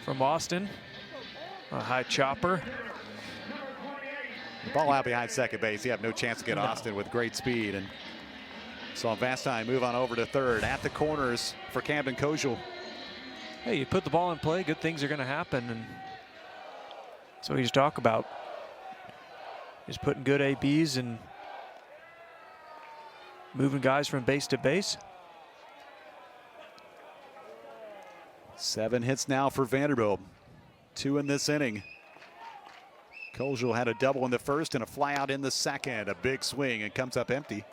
from Austin. A high chopper. The ball out behind second base. You have no chance to get Austin with great speed. And saw Vastine move on over to third at the corners for Camden Kojal. Hey, you put the ball in play, good things are going to happen. And that's what you just talk about. Just putting good ABs and moving guys from base to base. 7 hits now for Vanderbilt. 2 in this inning. Kojal had a double in the first and a fly out in the second. A big swing and comes up empty.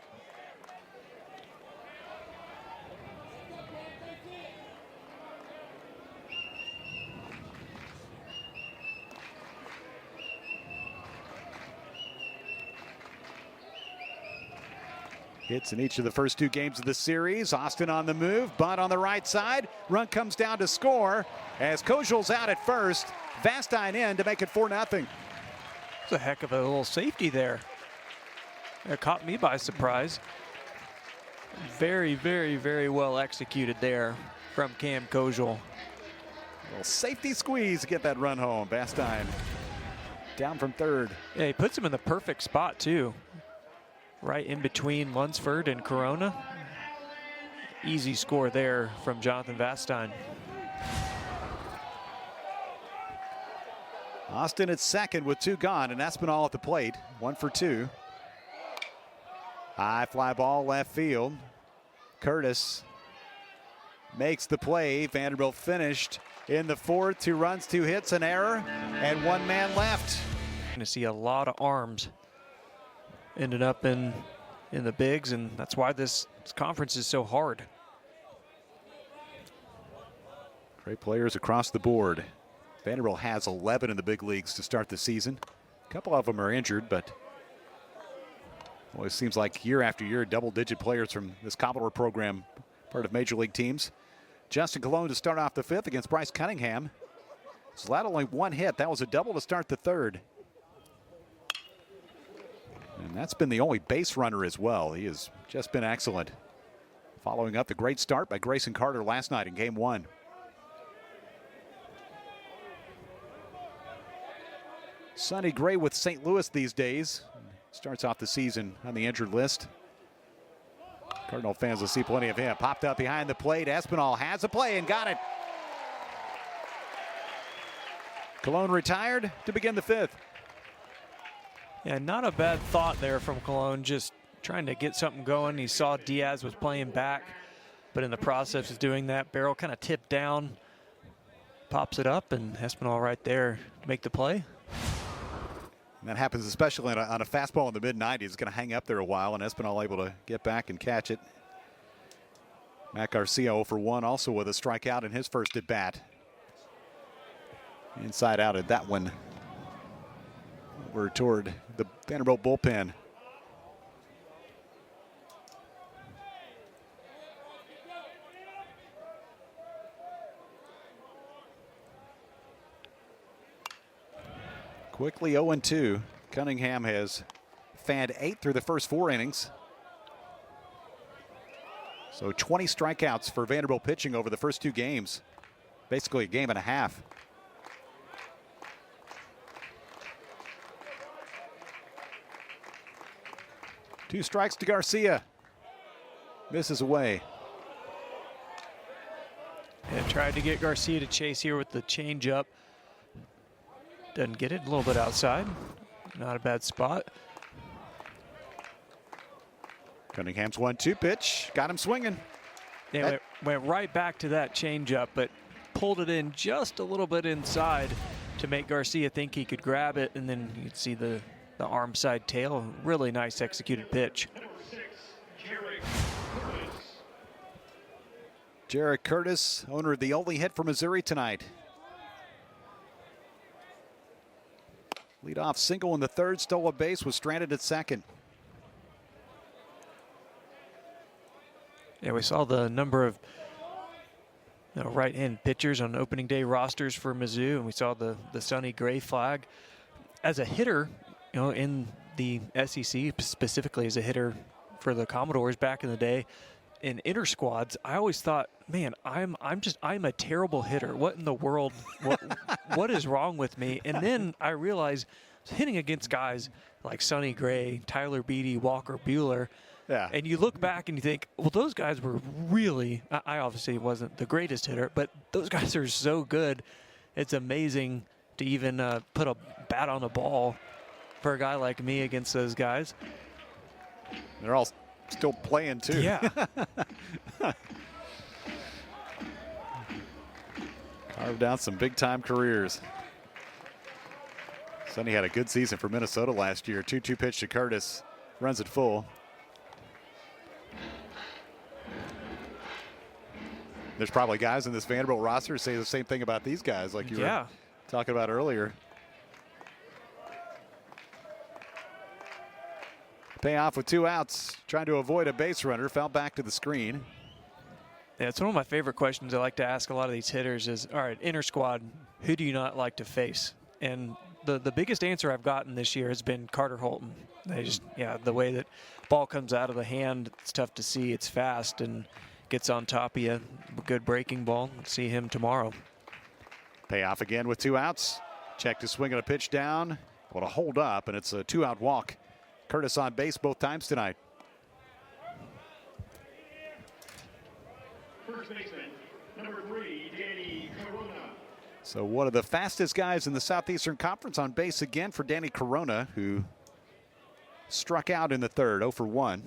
Hits in each of the first 2 games of the series. Austin on the move, bunt on the right side. Run comes down to score as Kojal's out at first. Vastine in to make it 4-0. It's a heck of a little safety there. It caught me by surprise. Very, very, very well executed there from Cam Kojal. Little safety squeeze to get that run home. Vastine down from third. Yeah, he puts him in the perfect spot too. Right in between Lunsford and Corona. Easy score there from Jonathan Vastine. Austin at second with 2 gone, and Espinal at the plate. 1 for 2. High fly ball left field. Curtis makes the play. Vanderbilt finished in the fourth. 2 runs, 2 hits, an error, and 1 man left. Going to see a lot of arms ended up in the bigs, and that's why this conference is so hard. Great players across the board. Vanderbilt has 11 in the big leagues to start the season. A couple of them are injured, but always seems like year after year, double-digit players from this Commodore program, part of major league teams. Justin Colon to start off the 5th against Bryce Cunningham. So that only 1 hit. That was a double to start the 3rd. And that's been the only base runner as well. He has just been excellent. Following up the great start by Grayson Carter last night in game 1. Sonny Gray with St. Louis these days. Starts off the season on the injured list. Cardinal fans will see plenty of him. Popped up behind the plate. Espinal has a play and got it. Colon retired to begin the 5th. Yeah, not a bad thought there from Colon, just trying to get something going. He saw Diaz was playing back, but in the process of doing that, barrel kind of tipped down, pops it up, and Espinal right there to make the play. And that happens especially on a fastball in the mid-90s. It's going to hang up there a while, and Espinal able to get back and catch it. Matt Garcia 0 for 1, also with a strikeout in his first at bat. Inside out at that one. We're toward the Vanderbilt bullpen. Quickly 0-2. Cunningham has fanned 8 through the first 4 innings. So 20 strikeouts for Vanderbilt pitching over the first 2 games. Basically a game and a half. Two strikes to Garcia. Misses away. Yeah, tried to get Garcia to chase here with the changeup. Doesn't get it, a little bit outside. Not a bad spot. Cunningham's 1-2 pitch. Got him swinging. Yeah, went right back to that changeup, but pulled it in just a little bit inside to make Garcia think he could grab it, and then you'd see the arm side tail. Really nice executed pitch. Jarek Curtis, owner of the only hit for Missouri tonight. Leadoff single in the third, stole a base, was stranded at second. Yeah, we saw the number of right-hand pitchers on opening day rosters for Mizzou, and we saw the Sonny Gray flag. As a hitter, in the SEC, specifically as a hitter for the Commodores back in the day, in inter squads, I always thought, man, I'm a terrible hitter. What in the world? What is wrong with me? And then I realized hitting against guys like Sonny Gray, Tyler Beatty, Walker Buehler. Yeah. And you look back and you think, well, those guys were really, I obviously wasn't the greatest hitter, but those guys are so good. It's amazing to even put a bat on a ball for a guy like me against those guys. They're all still playing too. Yeah. Carved out some big time careers. Sonny had a good season for Minnesota last year. 2-2 pitch to Curtis. Runs it full. There's probably guys in this Vanderbilt roster who say the same thing about these guys, like you were talking about earlier. Payoff with 2 outs, trying to avoid a base runner, fell back to the screen. Yeah, it's one of my favorite questions I like to ask a lot of these hitters is, all right, inter squad, who do you not like to face? And the biggest answer I've gotten this year has been Carter Holton. They just, the way that ball comes out of the hand, it's tough to see. It's fast and gets on top of you. Good breaking ball. See him tomorrow. Payoff again with 2 outs. Check to swing and a pitch down. Well, to hold up, and it's a 2-out walk. Curtis on base both times tonight. First baseman, number 3, Danny Corona. So one of the fastest guys in the Southeastern Conference on base again for Danny Corona, who struck out in the third, 0 for 1.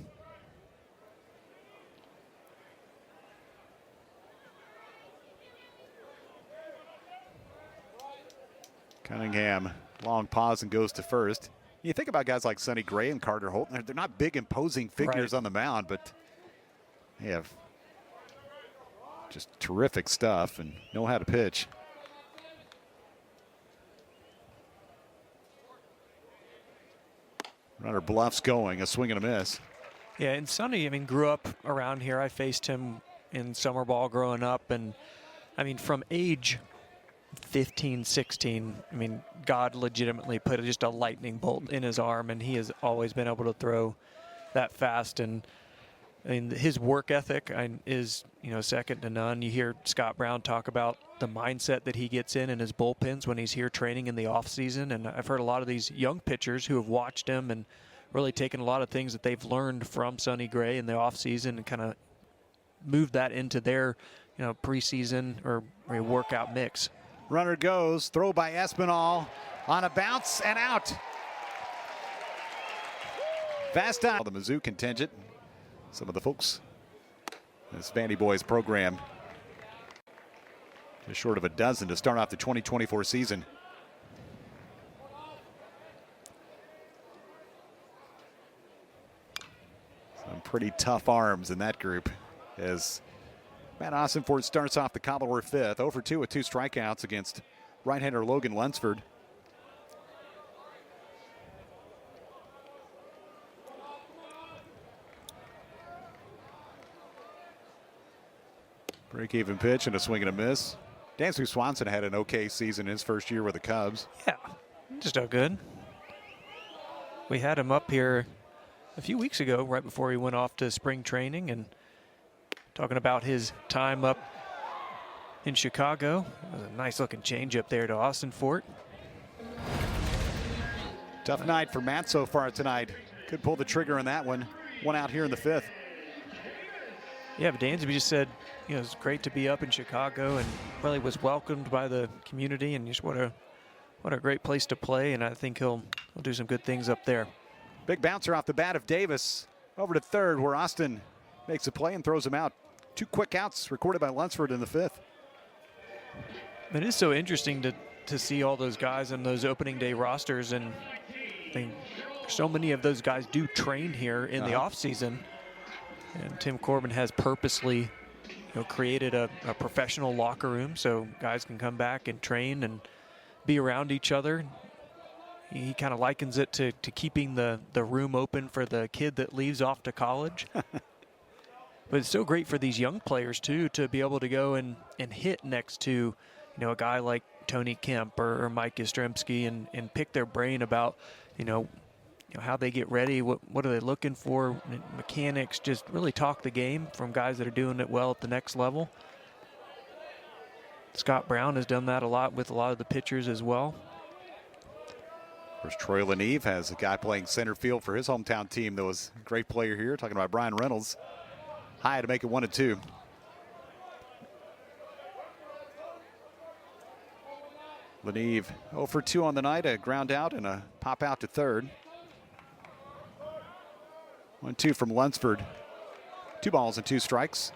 Cunningham, long pause and goes to first. You think about guys like Sonny Gray and Carter Holton. They're not big, imposing figures on the mound, but they have just terrific stuff and know how to pitch. Runner bluffs going, a swing and a miss. Yeah, and Sonny, grew up around here. I faced him in summer ball growing up, and from age 15, 16, God legitimately put just a lightning bolt in his arm, and he has always been able to throw that fast. And his work ethic is, second to none. You hear Scott Brown talk about the mindset that he gets in his bullpens when he's here training in the off season. And I've heard a lot of these young pitchers who have watched him and really taken a lot of things that they've learned from Sonny Gray in the off season and kind of moved that into their, preseason or workout mix. Runner goes, throw by Espinal on a bounce and out. Fast out. The Mizzou contingent. Some of the folks in this Vandy Boys program. Just short of a dozen to start off the 2024 season. pretty tough arms in that group as Matt Ossenford starts off the Commodore fifth. 0 for 2 with 2 strikeouts against right-hander Logan Lunsford. Break-even pitch and a swing and a miss. Dansby Swanson had an okay season his first year with the Cubs. Yeah, just no good. We had him up here a few weeks ago, right before he went off to spring training, and talking about his time up in Chicago. It was a nice looking change up there to Ossenfort. Tough night for Matt so far tonight. Could pull the trigger on that one. One out here in the 5th. Yeah, but Dansby just said, you know, it's great to be up in Chicago and really was welcomed by the community, and just what a great place to play, and I think he'll do some good things up there. Big bouncer off the bat of Davis over to third, where Austin makes a play and throws him out. 2 quick outs recorded by Lunsford in the 5th. It is so interesting to see all those guys in those opening day rosters, and I think so many of those guys do train here in the offseason. And Tim Corbin has purposely, created a professional locker room so guys can come back and train and be around each other. He kind of likens it to keeping the room open for the kid that leaves off to college. But it's so great for these young players, too, to be able to go and hit next to, a guy like Tony Kemp or Mike Yastrzemski and pick their brain about, how they get ready, what are they looking for, mechanics, just really talk the game from guys that are doing it well at the next level. Scott Brown has done that a lot with a lot of the pitchers as well. Of course, Troy Leneve has a guy playing center field for his hometown team that was a great player here, talking about Brian Reynolds. High to make it 1-2. Leneve 0 for 2 on the night, a ground out and a pop out to third. 1-2 from Lunsford. 2 balls and 2 strikes.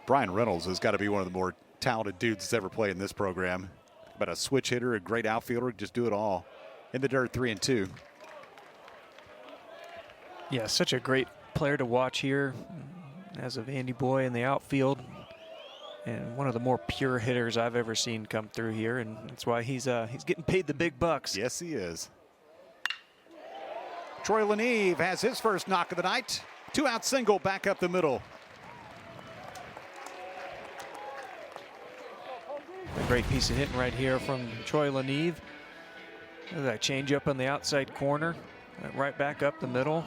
Brian Reynolds has got to be one of the more talented dudes that's ever played in this program. But a switch hitter, a great outfielder, just do it all. In the dirt, 3-2. Yeah, such a great player to watch here as of Andy Boy in the outfield. And one of the more pure hitters I've ever seen come through here, and that's why he's getting paid the big bucks. Yes, he is. Troy Leneve has his first knock of the night. 2-out single back up the middle. A great piece of hitting right here from Troy Leneve. That change up on the outside corner, right back up the middle.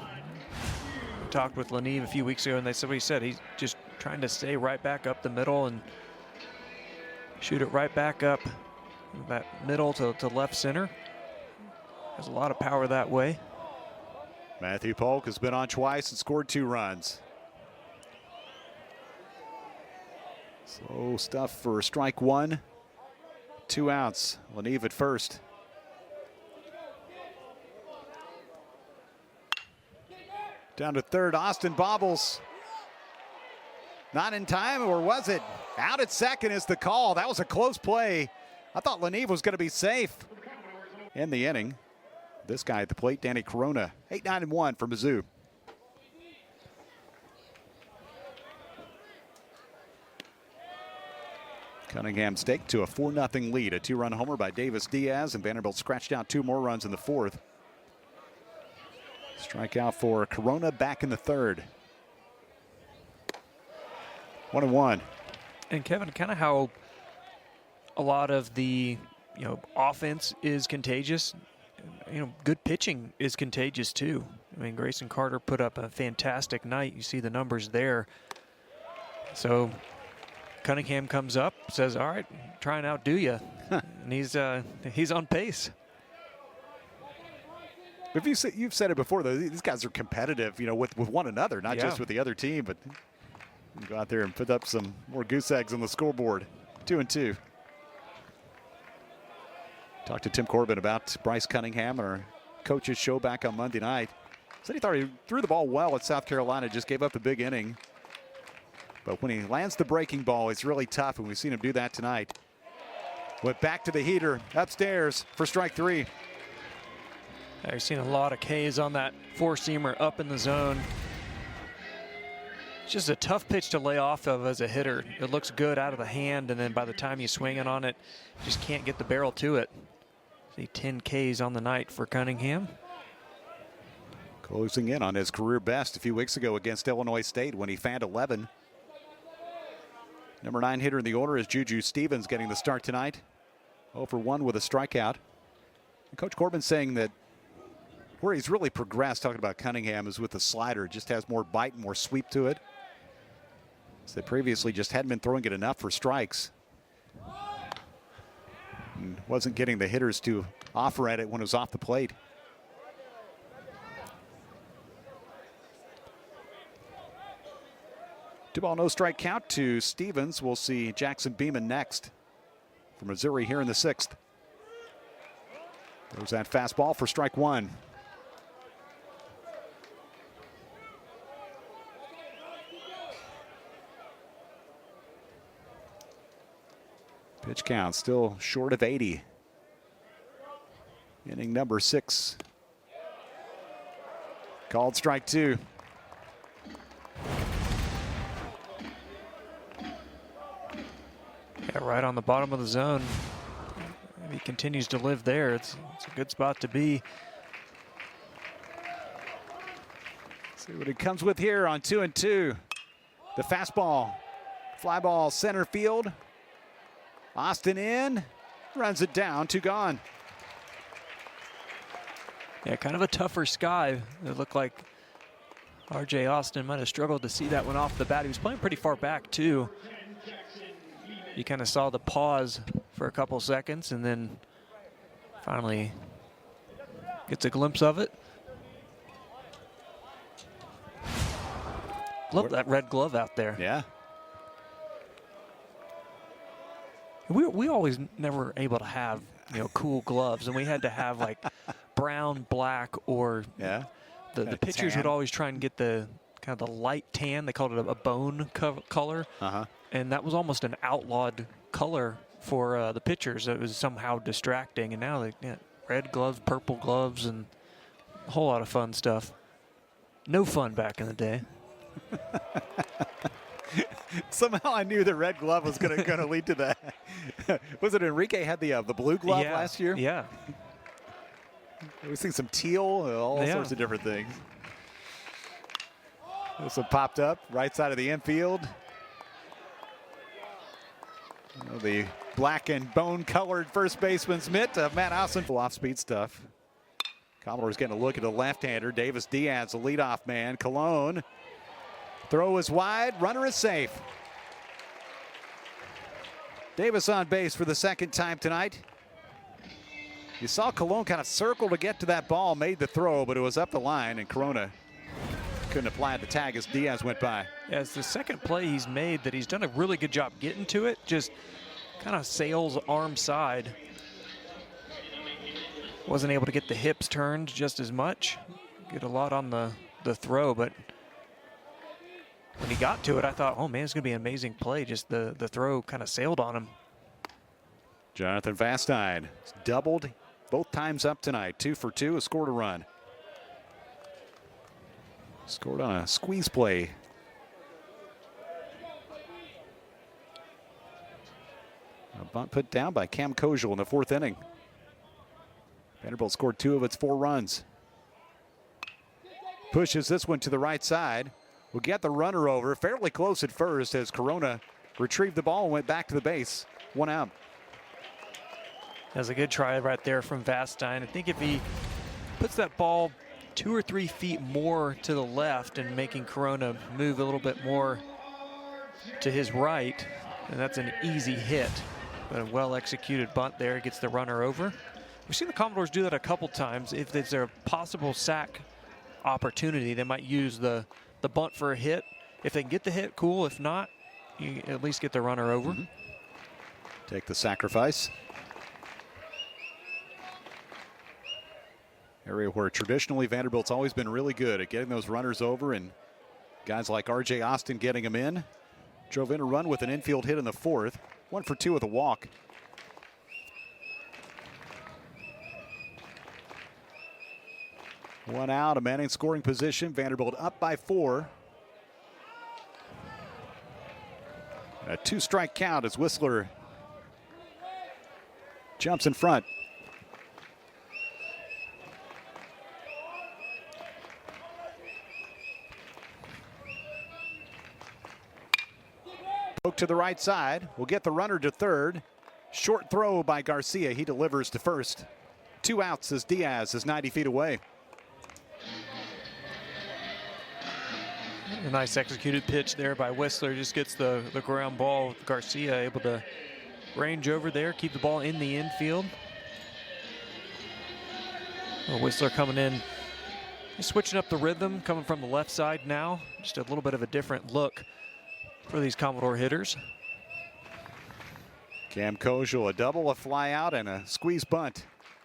We talked with Leneve a few weeks ago, and they said what he said. He's just trying to stay right back up the middle and shoot it right back up that middle to left center. Has a lot of power that way. Matthew Polk has been on twice and scored 2 runs. Slow stuff for strike 1. 2 outs. Leneve at first. Down to third, Austin bobbles. Not in time, or was it? Out at second is the call. That was a close play. I thought Leneve was going to be safe in the inning. This guy at the plate, Danny Corona, 8-9-1 for Mizzou. Cunningham staked to a 4-0 lead. A 2-run homer by Davis Diaz, and Vanderbilt scratched out 2 more runs in the 4th. Strikeout for Corona back in the 3rd. 1-1. And Kevin, kind of how a lot of the offense is contagious. Good pitching is contagious too. I mean, Grayson Carter put up a fantastic night. You see the numbers there. So Cunningham comes up, says, "All right, try and outdo you," and he's on pace. If you've said it before, though, these guys are competitive, with one another, not just with the other team, but go out there and put up some more goose eggs on the scoreboard. 2-2. Talked to Tim Corbin about Bryce Cunningham on our coaches show back on Monday night. Said he thought he threw the ball well at South Carolina, just gave up a big inning. But when he lands the breaking ball, it's really tough, and we've seen him do that tonight. Went back to the heater, upstairs for strike 3. I've seen a lot of Ks on that four-seamer up in the zone. It's just a tough pitch to lay off of as a hitter. It looks good out of the hand, and then by the time you swing it on it, you just can't get the barrel to it. See 10 Ks on the night for Cunningham. Closing in on his career best a few weeks ago against Illinois State when he fanned 11. Number 9 hitter in the order is Juju Stevens getting the start tonight. 0 for 1 with a strikeout. And Coach Corbin saying that where he's really progressed, talking about Cunningham, is with the slider. It just has more bite and more sweep to it. So they previously just hadn't been throwing it enough for strikes. And wasn't getting the hitters to offer at it when it was off the plate. 2-ball, no strike count to Stevens. We'll see Jackson Beeman next for Missouri here in the 6th. There's that fastball for strike 1. Pitch count still short of 80. Inning number 6. Called strike 2. Yeah, right on the bottom of the zone. If he continues to live there, it's a good spot to be. See what it comes with here on 2-2. The fastball, fly ball center field. Austin in, runs it down, 2 gone. Yeah, kind of a tougher sky. It looked like R.J. Austin might have struggled to see that one off the bat. He was playing pretty far back, too. You kind of saw the pause for a couple seconds and then finally gets a glimpse of it. Love that red glove out there. Yeah. We always never able to have, cool gloves, and we had to have like brown, black, or the pitchers tan. would always try and get the kind of the light tan. They called it a bone color. And that was almost an outlawed color for the pitchers. It was somehow distracting. And now they red gloves, purple gloves, and a whole lot of fun stuff. No fun back in the day. Somehow I knew the red glove was going to lead to that. Was it Enrique had the blue glove last year? Yeah. We've seen some teal, all sorts of different things. This one popped up right side of the infield. The black and bone-colored first baseman's mitt of Matt Austin. Full off-speed stuff. Commodore's getting a look at the left-hander. Davis Diaz, the leadoff man. Colon. Throw is wide. Runner is safe. Davis on base for the second time tonight. You saw Colon kind of circle to get to that ball, made the throw, but it was up the line, and Corona couldn't apply the tag as Diaz went by. Yeah, it's the second play he's made that he's done a really good job getting to it. Just kind of sails arm side. Wasn't able to get the hips turned just as much. Get a lot on the throw, but when he got to it, I thought, oh man, it's going to be an amazing play. Just the throw kind of sailed on him. Jonathan Vastine doubled both times up tonight. 2 for 2, scored a run. Scored on a squeeze play. A bunt put down by Cam Kojal in the 4th inning. Vanderbilt scored 2 of its 4 runs. Pushes this one to the right side. Will get the runner over. Fairly close at first as Corona retrieved the ball and went back to the base. 1 out. That was a good try right there from Vastine. I think if he puts that ball 2 or 3 feet more to the left and making Corona move a little bit more to his right, and that's an easy hit. But a well-executed bunt there gets the runner over. We've seen the Commodores do that a couple times. If there's a possible sack opportunity, they might use the bunt for a hit. If they can get the hit, cool. If not, you at least get the runner over. Take the sacrifice. Area where traditionally Vanderbilt's always been really good at getting those runners over, and guys like R.J. Austin getting them in. Drove in a run with an infield hit in the 4th. 1 for 2 with a walk. One out, a man in scoring position. Vanderbilt up by 4. A 2-strike count as Whistler jumps in front. Poke to the right side. Will get the runner to third. Short throw by Garcia. He delivers to first. 2 outs as Diaz is 90 feet away. A nice executed pitch there by Whistler. Just gets the ground ball. Garcia able to range over there, keep the ball in the infield. Well, Whistler coming in, just switching up the rhythm, coming from the left side now. Just a little bit of a different look for these Commodore hitters. Cam Kojal, a double, a fly out, and a squeeze bunt.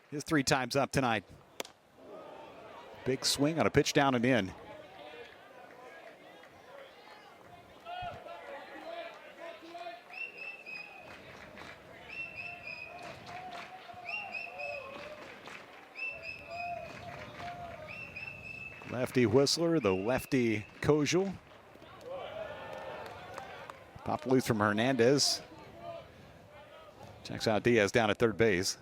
His 3 times up tonight. Big swing on a pitch down and in. Lefty Whistler, the lefty Kojal. Pop loose from Hernandez. Checks out Diaz down at third base.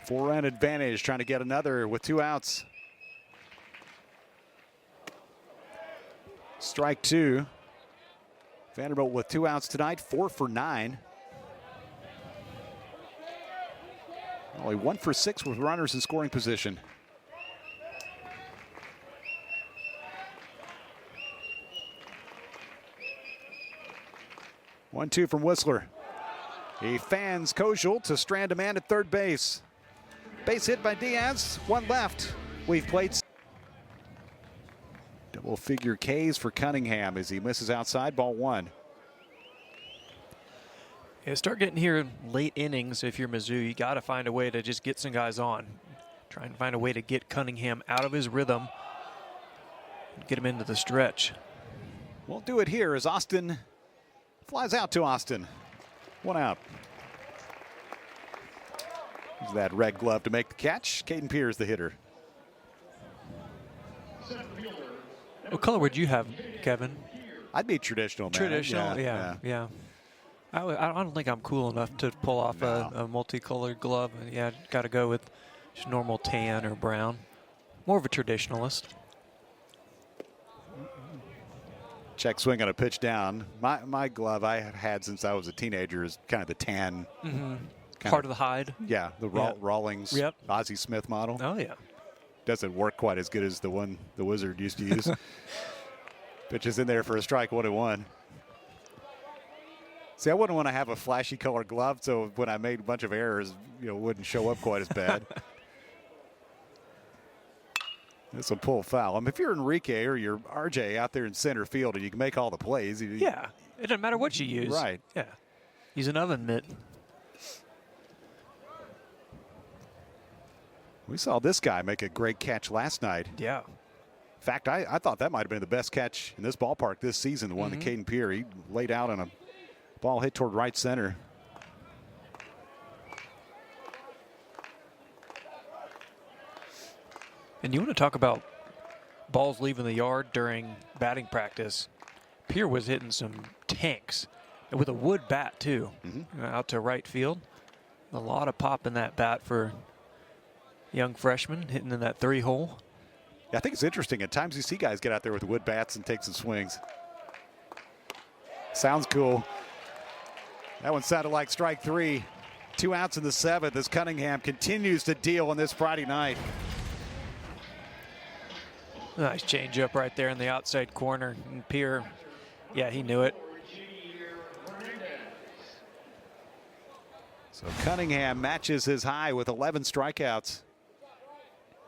Four-run advantage, trying to get another with 2 outs. Strike 2. Vanderbilt with 2 outs tonight, 4 for 9. Only 1 for 6 with runners in scoring position. One-two from Whistler. He fans Kojal to strand a man at third base. Base hit by Diaz, 1 left. We've played double figure Ks for Cunningham as he misses outside, ball 1. Yeah, start getting here late innings. If you're Mizzou, you got to find a way to just get some guys on. Try and find a way to get Cunningham out of his rhythm, get him into the stretch. Won't do it here as Austin flies out to Austin. 1 out. Use that red glove to make the catch. Caden Pierce, the hitter. What color would you have, Kevin? I'd be traditional, man. Traditional, yeah. I don't think I'm cool enough to pull off a multicolored glove. Yeah, got to go with just normal tan or brown. More of a traditionalist. Check swing on a pitch down. My glove I have had since I was a teenager is kind of the tan. Part of the hide. Yeah, the Rawlings Ozzie Smith model. Oh, yeah. Doesn't work quite as good as the one the Wizard used to use. Pitches in there for a strike, 1-1. See, I wouldn't want to have a flashy colored glove, so when I made a bunch of errors, it wouldn't show up quite as bad. This will pull foul. I mean, if you're Enrique or you're RJ out there in center field and you can make all the plays. Yeah, it doesn't matter what you use. Right. Yeah. Use an oven mitt. We saw this guy make a great catch last night. Yeah. In fact, I thought that might have been the best catch in this ballpark this season, the one that Caden Pierre. He laid out on a ball hit toward right center. And you want to talk about balls leaving the yard during batting practice. Pierre was hitting some tanks with a wood bat, too, out to right field. A lot of pop in that bat for young freshman hitting in that 3-hole. Yeah, I think it's interesting. At times you see guys get out there with wood bats and take some swings. Sounds cool. That one sounded like strike 3. 2 outs in the 7th as Cunningham continues to deal on this Friday night. Nice changeup right there in the outside corner. And Pierre, yeah, he knew it. So Cunningham matches his high with 11 strikeouts.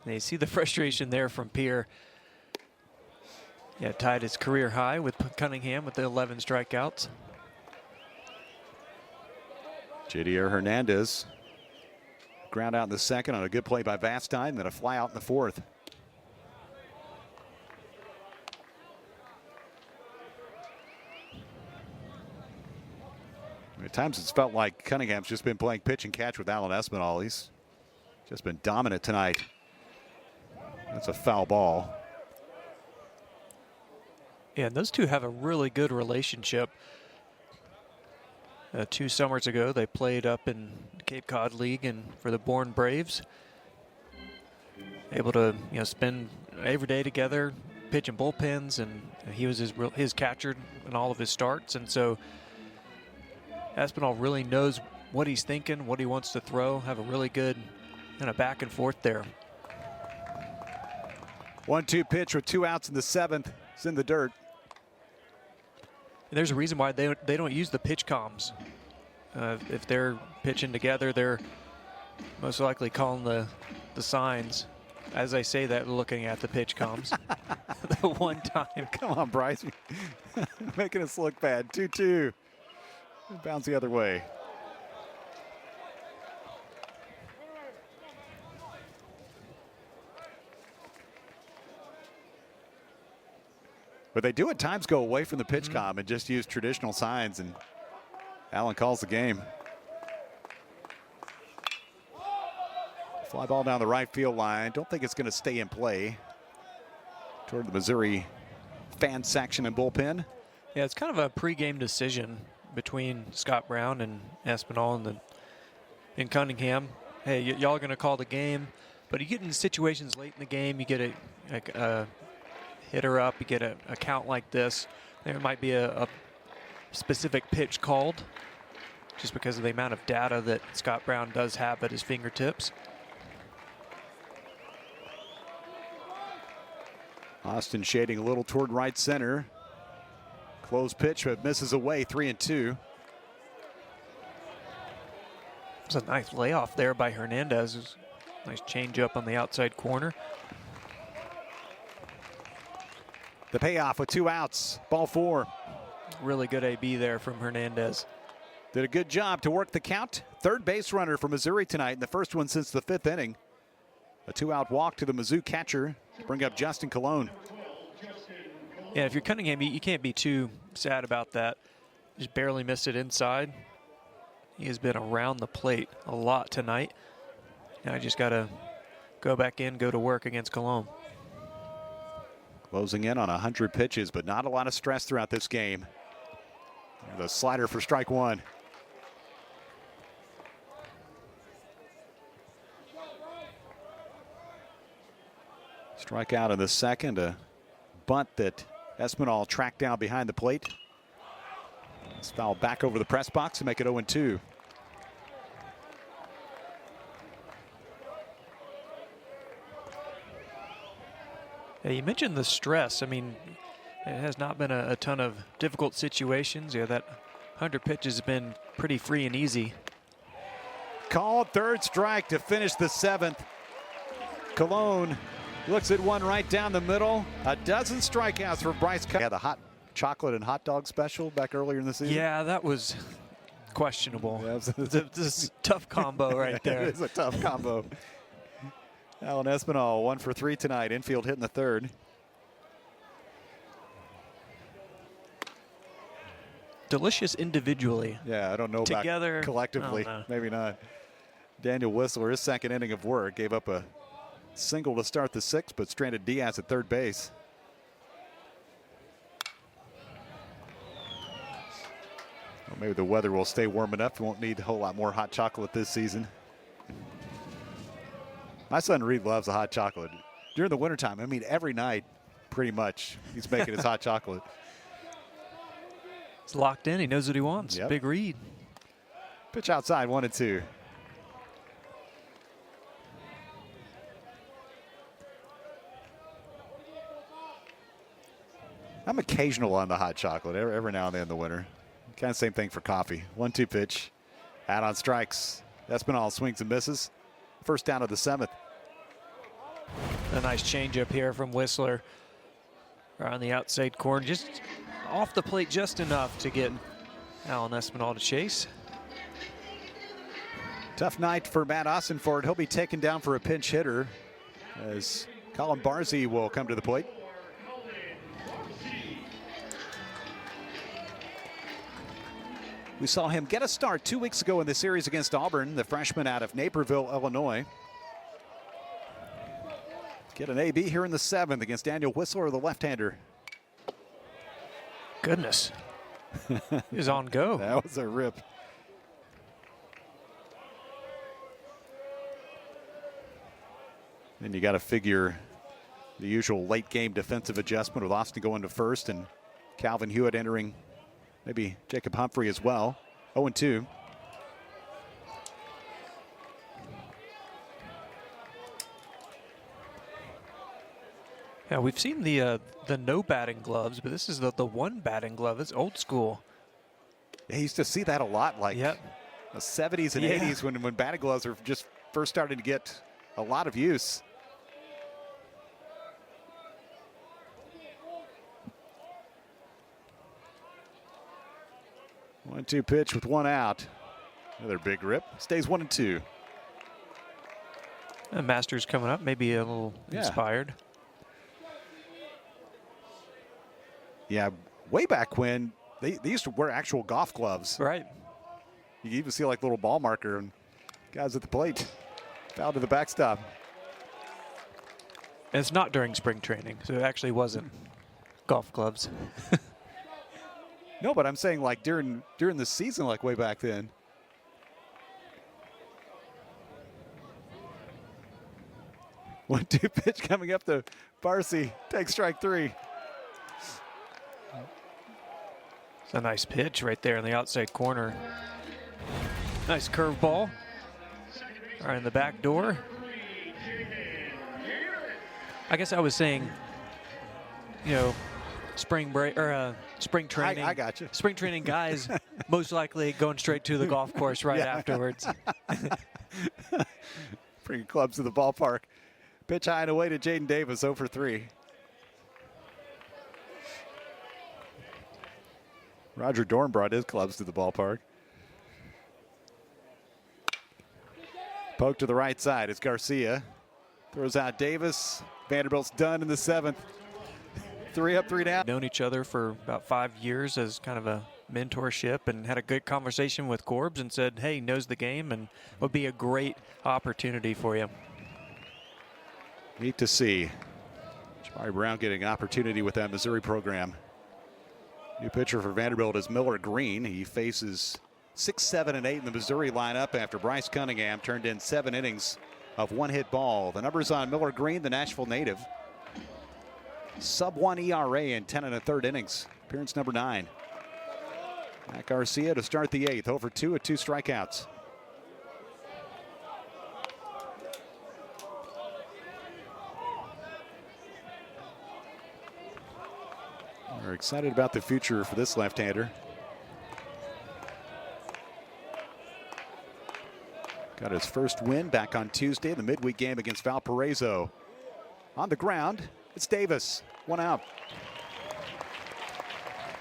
And you see the frustration there from Pierre. Yeah, tied his career high with Cunningham with the 11 strikeouts. J.D.R. Hernandez. Ground out in the 2nd on a good play by Vastine, then a fly out in the 4th. At times it's felt like Cunningham's just been playing pitch and catch with Alan Espinal. He's just been dominant tonight. That's a foul ball. Yeah, and those two have a really good relationship. 2 summers ago, they played up in Cape Cod League and for the Bourne Braves. Able to, spend every day together, pitching bullpens, and he was his catcher in all of his starts. And so Espinal really knows what he's thinking, what he wants to throw. Have a really good kind of back and forth there. 1-2 pitch with 2 outs in the 7th. It's in the dirt. And there's a reason why they don't use the pitch comms. If they're pitching together, they're most likely calling the signs. As I say that, looking at the pitch comms. The one time. Come on, Bryce. Making us look bad. 2-2. Bounce the other way. But they do at times go away from the pitch comm and just use traditional signs, and Allen calls the game. Fly ball down the right field line. Don't think it's going to stay in play toward the Missouri fan section and bullpen. Yeah, it's kind of a pregame decision between Scott Brown and Espinal and Cunningham. Hey, y'all are going to call the game, but you get in situations late in the game, you get a hitter up, you get a count like this, there might be a specific pitch called just because of the amount of data that Scott Brown does have at his fingertips. Austin shading a little toward right center. Close pitch, but misses away. 3-2. It's a nice layoff there by Hernandez. Nice changeup on the outside corner. The payoff with 2 outs. Ball 4. Really good AB there from Hernandez. Did a good job to work the count. Third base runner for Missouri tonight, and the first one since the 5th inning. A 2-out walk to the Mizzou catcher to bring up Justin Colon. Yeah, if you're Cunningham, you can't be too sad about that. Just barely missed it inside. He has been around the plate a lot tonight. Now I just got to go back in, go to work against Cologne. Closing in on 100 pitches, but not a lot of stress throughout this game. The slider for strike 1. Strikeout in the second. A bunt that Espinal tracked down behind the plate. It's fouled back over the press box to make it 0-2. Yeah, you mentioned the stress. I mean, it has not been a ton of difficult situations. Yeah, that 100 pitches has been pretty free and easy. Called third strike to finish the 7th. Cologne looks at one right down the middle. A dozen strikeouts for Bryce. Yeah, the hot chocolate and hot dog special back earlier in the season. Yeah, that was questionable. Yeah, This is a tough combo right there. It is a tough combo. Alan Espinal 1 for 3 tonight. Infield hitting the 3rd. Delicious individually. Yeah, I don't know Together, about collectively. Maybe not. Daniel Whistler, his second inning of work, gave up a single to start the 6th, but stranded Diaz at third base. Well, maybe the weather will stay warm enough. We won't need a whole lot more hot chocolate this season. My son Reed loves the hot chocolate. During the wintertime, I mean, every night, pretty much, he's making his hot chocolate. He's locked in. He knows what he wants. Yep. Big Reed. Pitch outside, 1-2. I'm occasional on the hot chocolate every now and then in the winter. Kind of same thing for coffee. 1-2 pitch. Out on strikes. Espinal swings and misses. First down of the 7th. A nice changeup here from Whistler. Right on the outside corner. Just off the plate just enough to get Alan Espinal to chase. Tough night for Matt Ossenford. He'll be taken down for a pinch hitter as Colin Barzy will come to the plate. We saw him get a start 2 weeks ago in the series against Auburn, the freshman out of Naperville, Illinois. Get an AB here in the 7th against Daniel Whistler, the left-hander. Goodness. He's on go. That was a rip. Then you got to figure the usual late game defensive adjustment with Austin going to first and Calvin Hewitt entering, maybe Jacob Humphrey as well. 0-2. Yeah, we've seen the no batting gloves, but this is the one batting glove. It's old school. Yeah, you used to see that a lot, like Yep. the 70s and 80s when batting gloves are just first starting to get a lot of use. One-two pitch with one out. Another big rip. Stays 1-2. Masters coming up, maybe a little inspired. Yeah, way back when they used to wear actual golf gloves. Right. You can even see like little ball marker and guys at the plate. Foul to the backstop. And it's not during spring training, so it actually wasn't golf gloves. No, but I'm saying like during the season, like way back then. One-two pitch coming up to Barcy. Takes strike 3. It's a nice pitch right there in the outside corner. Nice curveball. Right in the back door. I guess I was saying, you know, spring break or spring training. I got you. Spring training guys most likely going straight to the golf course right afterwards. Bringing clubs to the ballpark. Pitch high and away to Jaden Davis, 0 for 3. Roger Dorn brought his clubs to the ballpark. Poke to the right side. It's Garcia. Throws out Davis. Vanderbilt's done in the 7th. 3 up, 3 down. Known each other for about 5 years as kind of a mentorship, and had a good conversation with Corbs and said, hey, he knows the game and would be a great opportunity for you. Neat to see. Jabari Brown getting an opportunity with that Missouri program. New pitcher for Vanderbilt is Miller Green. He faces 6, 7, and 8 in the Missouri lineup after Bryce Cunningham turned in 7 innings of one-hit ball. The numbers on Miller Green, the Nashville native. Sub-1 ERA in 10 1/3 innings. Appearance number 9. Matt Garcia to start the 8th. 0 for 2 with 2 strikeouts. We're excited about the future for this left-hander. Got his first win back on Tuesday, the midweek game against Valparaiso. On the ground, it's Davis. 1 out.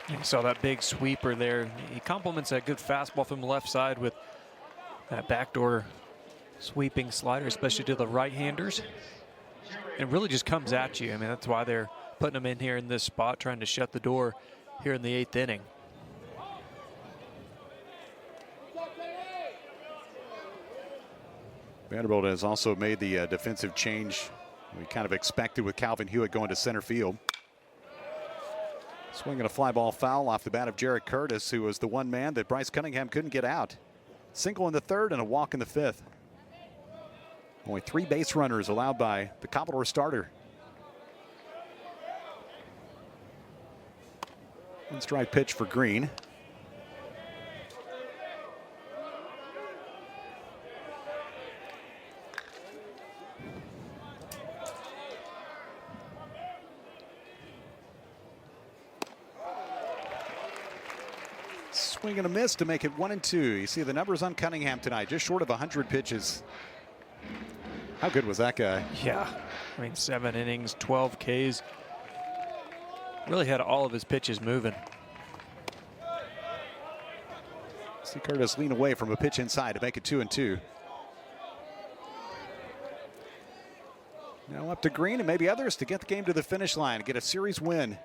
You saw that big sweeper there. He complements that good fastball from the left side with that backdoor sweeping slider, especially to the right-handers. It really just comes at you. I mean, that's why they're putting him in here in this spot, trying to shut the door here in the 8th inning. Vanderbilt has also made the defensive change we kind of expected with Calvin Hewitt going to center field. Swinging a fly ball foul off the bat of Jarrett Curtis, who was the one man that Bryce Cunningham couldn't get out. Single in the 3rd and a walk in the 5th. Only 3 base runners allowed by the Commodore starter. 1 strike pitch for Green. Swing and a miss to make it 1-2. You see the numbers on Cunningham tonight, just short of 100 pitches. How good was that guy? Yeah, I mean, 7 innings, 12 Ks. Really had all of his pitches moving. See Curtis lean away from a pitch inside to make it 2-2. Now up to Green and maybe others to get the game to the finish line and get a series win.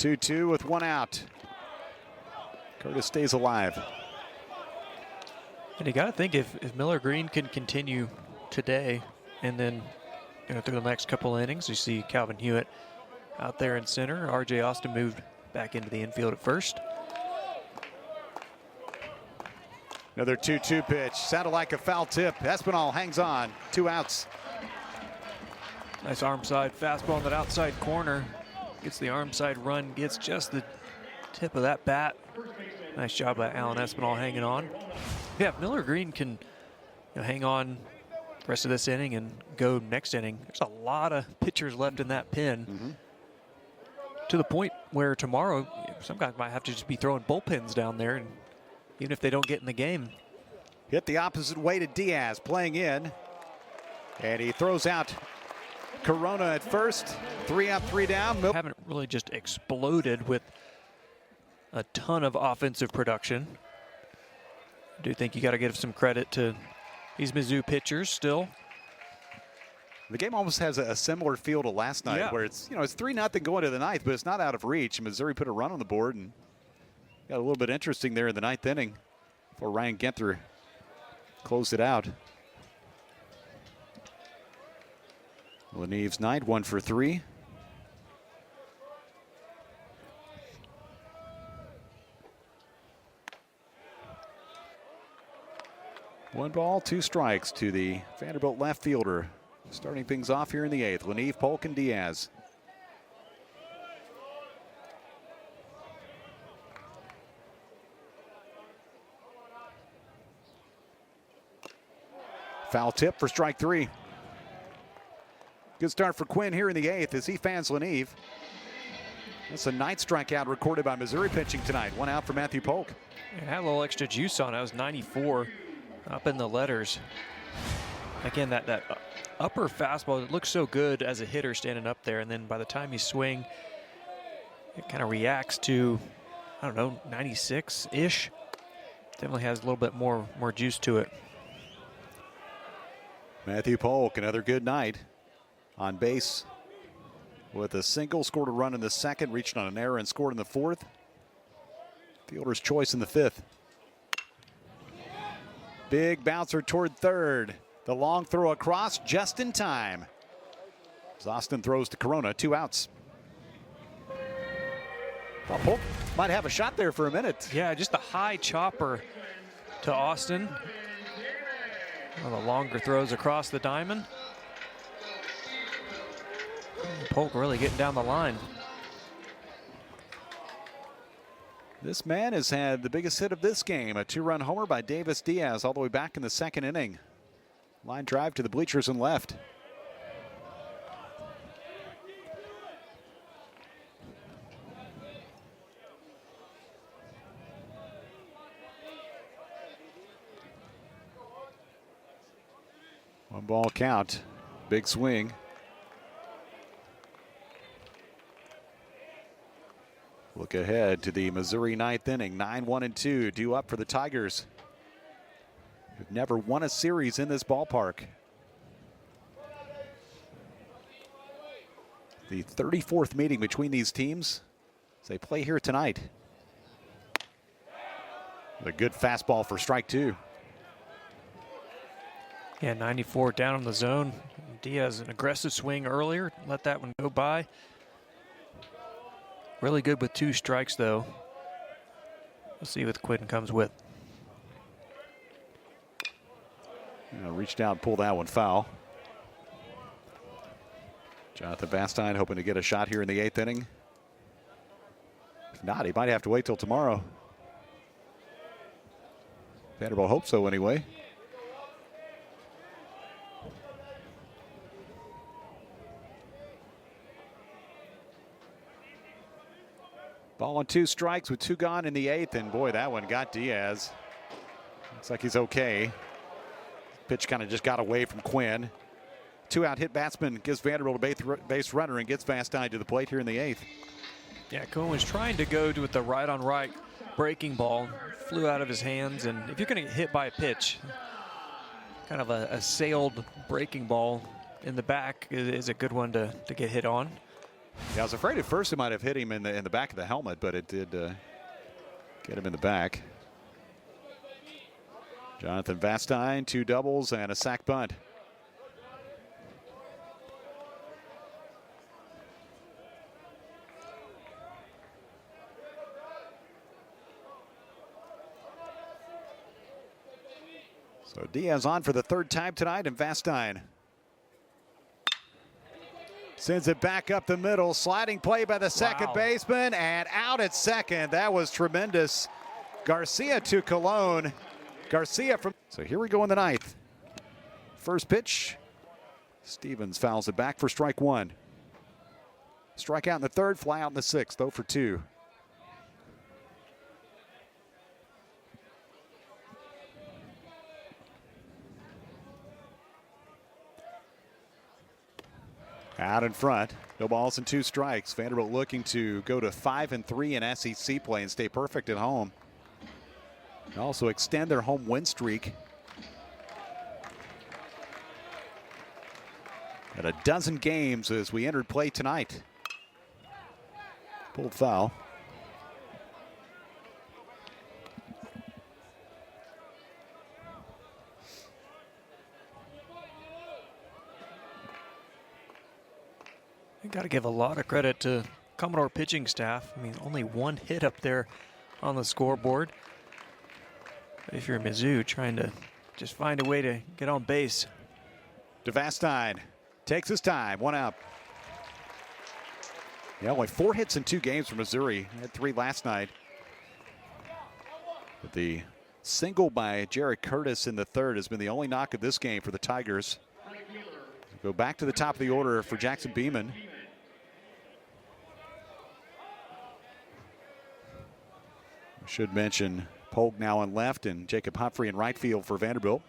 2-2 with one out. Curtis stays alive. And you got to think if Miller Green can continue today and then through the next couple innings, you see Calvin Hewitt out there in center. R.J. Austin moved back into the infield at first. Another 2-2 pitch. Sounded like a foul tip. Espinal hangs on. 2 outs. Nice arm side fastball in that outside corner. Gets the arm side run, gets just the tip of that bat. Nice job by Alan Espinal hanging on. Yeah, if Miller Green can hang on the rest of this inning and go next inning, there's a lot of pitchers left in that pen. To the point where tomorrow, some guys might have to just be throwing bullpens down there, and even if they don't get in the game. Hit the opposite way to Diaz, playing in. And he throws out Corona at first. 3 up, 3 down. Haven't really just exploded with a ton of offensive production. I do think you got to give some credit to these Mizzou pitchers still. The game almost has a similar feel to last night, where it's it's 3-0 going to the ninth, but it's not out of reach. Missouri put a run on the board and got a little bit interesting there in the ninth inning before Ryan Genther closed it out. Leneve's night, 1 for 3. One ball, 2 strikes to the Vanderbilt left fielder. Starting things off here in the 8th, Leneve, Polk, and Diaz. Foul tip for strike 3. Good start for Quinn here in the 8th as he fans Leneve. That's the 9th strikeout recorded by Missouri pitching tonight. 1 out for Matthew Polk. It had a little extra juice on it. That was 94 up in the letters. Again, that upper fastball, it looks so good as a hitter standing up there, and then by the time you swing, it kind of reacts to, I don't know, 96-ish. Definitely has a little bit more juice to it. Matthew Polk, another good night on base with a single, scored a run in the 2nd, reached on an error and scored in the 4th. Fielder's choice in the 5th. Big bouncer toward 3rd. The long throw across just in time. As Austin throws to Corona, 2 outs. Well, Polk might have a shot there for a minute. Yeah, just a high chopper to Austin. One of the longer throws across the diamond. Polk really getting down the line. This man has had the biggest hit of this game, a 2-run homer by Davis Diaz all the way back in the 2nd inning. Line drive to the bleachers and left. One ball count. Big swing. Look ahead to the Missouri 9th inning. 9-1-2 due up for the Tigers, who've never won a series in this ballpark. The 34th meeting between these teams as they play here tonight. A good fastball for strike 2. Yeah, 94 down in the zone. Diaz, an aggressive swing earlier, let that one go by. Really good with 2 strikes, though. We'll see what Quinn comes with. Reached out, pulled that one foul. Jonathan Bastine hoping to get a shot here in the 8th inning. If not, he might have to wait till tomorrow. Vanderbilt hopes so anyway. Ball on 2 strikes with 2 gone in the 8th, and boy, that one got Diaz. Looks like he's okay. Pitch kind of just got away from Quinn. 2-out hit batsman gives Vanderbilt a base runner and gets Vastine to the plate here in the 8th. Yeah, Cohen was trying to go with the right-on-right breaking ball. Flew out of his hands, and if you're going to get hit by a pitch, kind of a sailed breaking ball in the back is a good one to get hit on. Yeah, I was afraid at first it might have hit him in the back of the helmet, but it did get him in the back. Jonathan Vastine, 2 doubles and a sack bunt. So Diaz on for the 3rd time tonight, and Vastine sends it back up the middle. Sliding play by the second baseman, and out at second. That was tremendous. Garcia to Colon. Garcia from. So here we go in the 9th. First pitch. Stevens fouls it back for strike 1. Strikeout in the 3rd, fly out in the 6th, 0 for 2. Out in front, no balls and 2 strikes. Vanderbilt looking to go to 5-3 in SEC play and stay perfect at home. And also extend their home win streak. At a dozen games as we entered play tonight. Pulled foul. You got to give a lot of credit to Commodore pitching staff. I mean, only 1 hit up there on the scoreboard. But if you're Mizzou, trying to just find a way to get on base. Devastine takes his time, 1 out. Yeah, only 4 hits in 2 games for Missouri. Had 3 last night. But the single by Jarrett Curtis in the 3rd has been the only knock of this game for the Tigers. Go back to the top of the order for Jackson Beeman. I should mention Polk now on left and Jacob Humphrey in right field for Vanderbilt.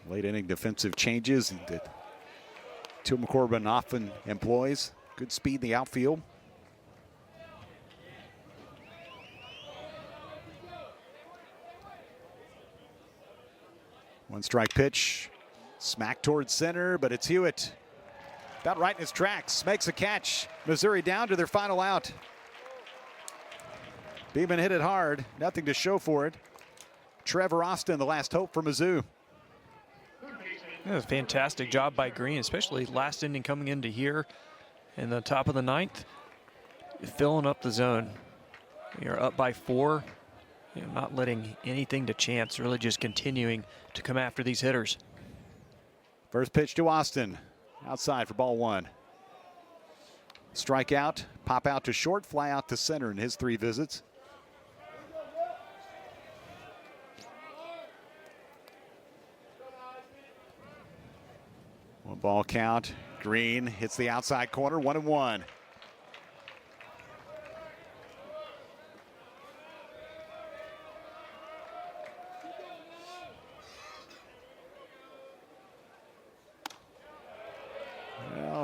Late inning defensive changes that Tim Corbin often employs. Good speed in the outfield. One strike pitch, smack towards center, but it's Hewitt. About right in his tracks, makes a catch. Missouri down to their final out. Beeman hit it hard, nothing to show for it. Trevor Austin, the last hope for Mizzou. That was a fantastic job by Green, especially last inning coming into here in the top of the 9th. Filling up the zone. You're up by 4. You're not letting anything to chance, really just continuing to come after these hitters. First pitch to Austin. Outside for ball 1. Strike out, pop out to short, fly out to center in his 3 visits. One ball count. Green hits the outside corner, 1-1.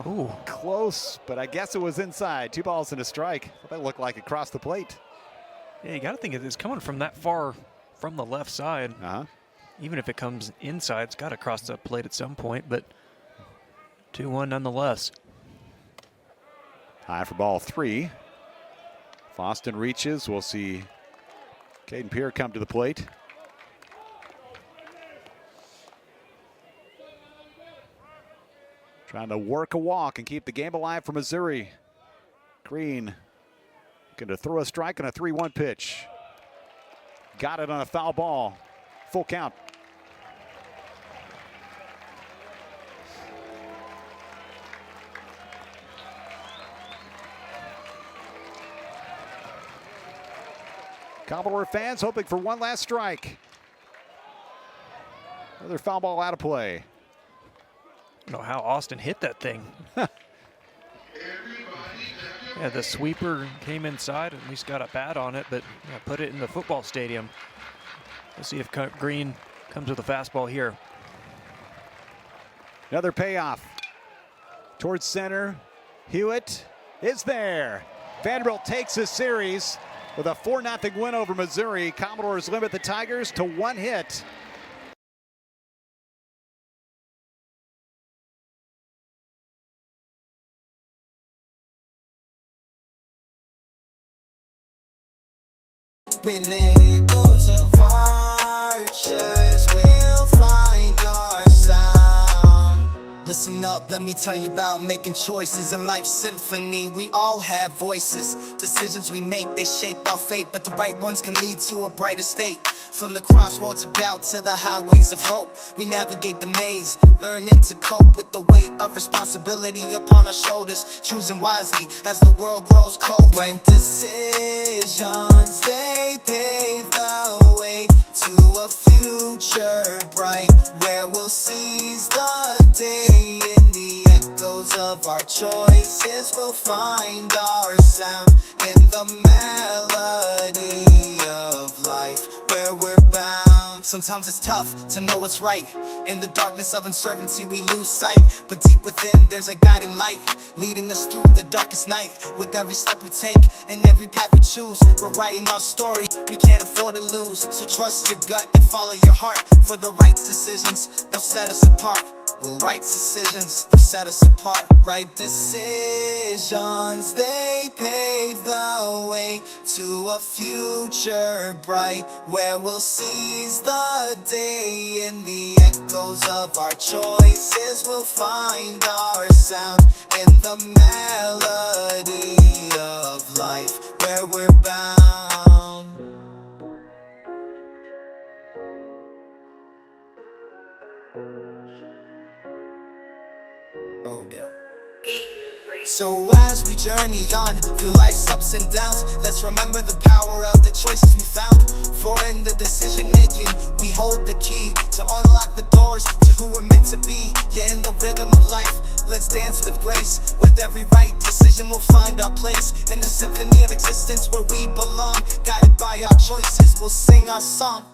Well, close, but I guess it was inside. 2 balls and a strike. That looked like across the plate. Yeah, you got to think it's coming from that far from the left side. Uh-huh. Even if it comes inside, it's got to cross the plate at some point, but 2-1 nonetheless. High for ball 3. If Austin reaches, we'll see Caden Pierre come to the plate. Trying to work a walk and keep the game alive for Missouri. Green going to throw a strike on a 3-1 pitch. Got it on a foul ball. Full count. Commodore fans hoping for one last strike. Another foul ball out of play. I don't know how Austin hit that thing. Yeah, the sweeper came inside, at least got a bat on it, but yeah, put it in the football stadium. We'll see if Green comes with a fastball here. Another payoff. Towards center. Hewitt is there. Vanderbilt takes this series with a 4-0 win over Missouri. Commodores limit the Tigers to 1 hit. When it goes of arches, we'll find our sound. Listen up, let me tell you about making choices in life's symphony. We all have voices. Decisions we make, they shape our fate, but the right ones can lead to a brighter state. From the crossroads of doubt to the highways of hope, we navigate the maze, learning to cope with the weight of responsibility upon our shoulders, choosing wisely as the world grows cold. When decisions, they pave the way to a future bright, where we'll seize the day. In the echoes of our choices, we'll find our sound in the melody of life, where we're bound. Sometimes it's tough to know what's right. In the darkness of uncertainty we lose sight, but deep within there's a guiding light, leading us through the darkest night. With every step we take and every path we choose, we're writing our story, we can't afford to lose. So trust your gut and follow your heart, for the right decisions, they'll set us apart. Right decisions, they'll set us apart. Right decisions, they pave the way to a future bright, where we'll seize the day. In the echoes of our choices, we'll find our sound in the melody of life, where we're bound. Oh yeah. So as we journey on through life's ups and downs, let's remember the power of the choices we found. For in the decision making, we hold the key to unlock the doors to who we're meant to be. Yeah, in the rhythm of life, let's dance with grace. With every right decision, we'll find our place in the symphony of existence, where we belong. Guided by our choices, we'll sing our song.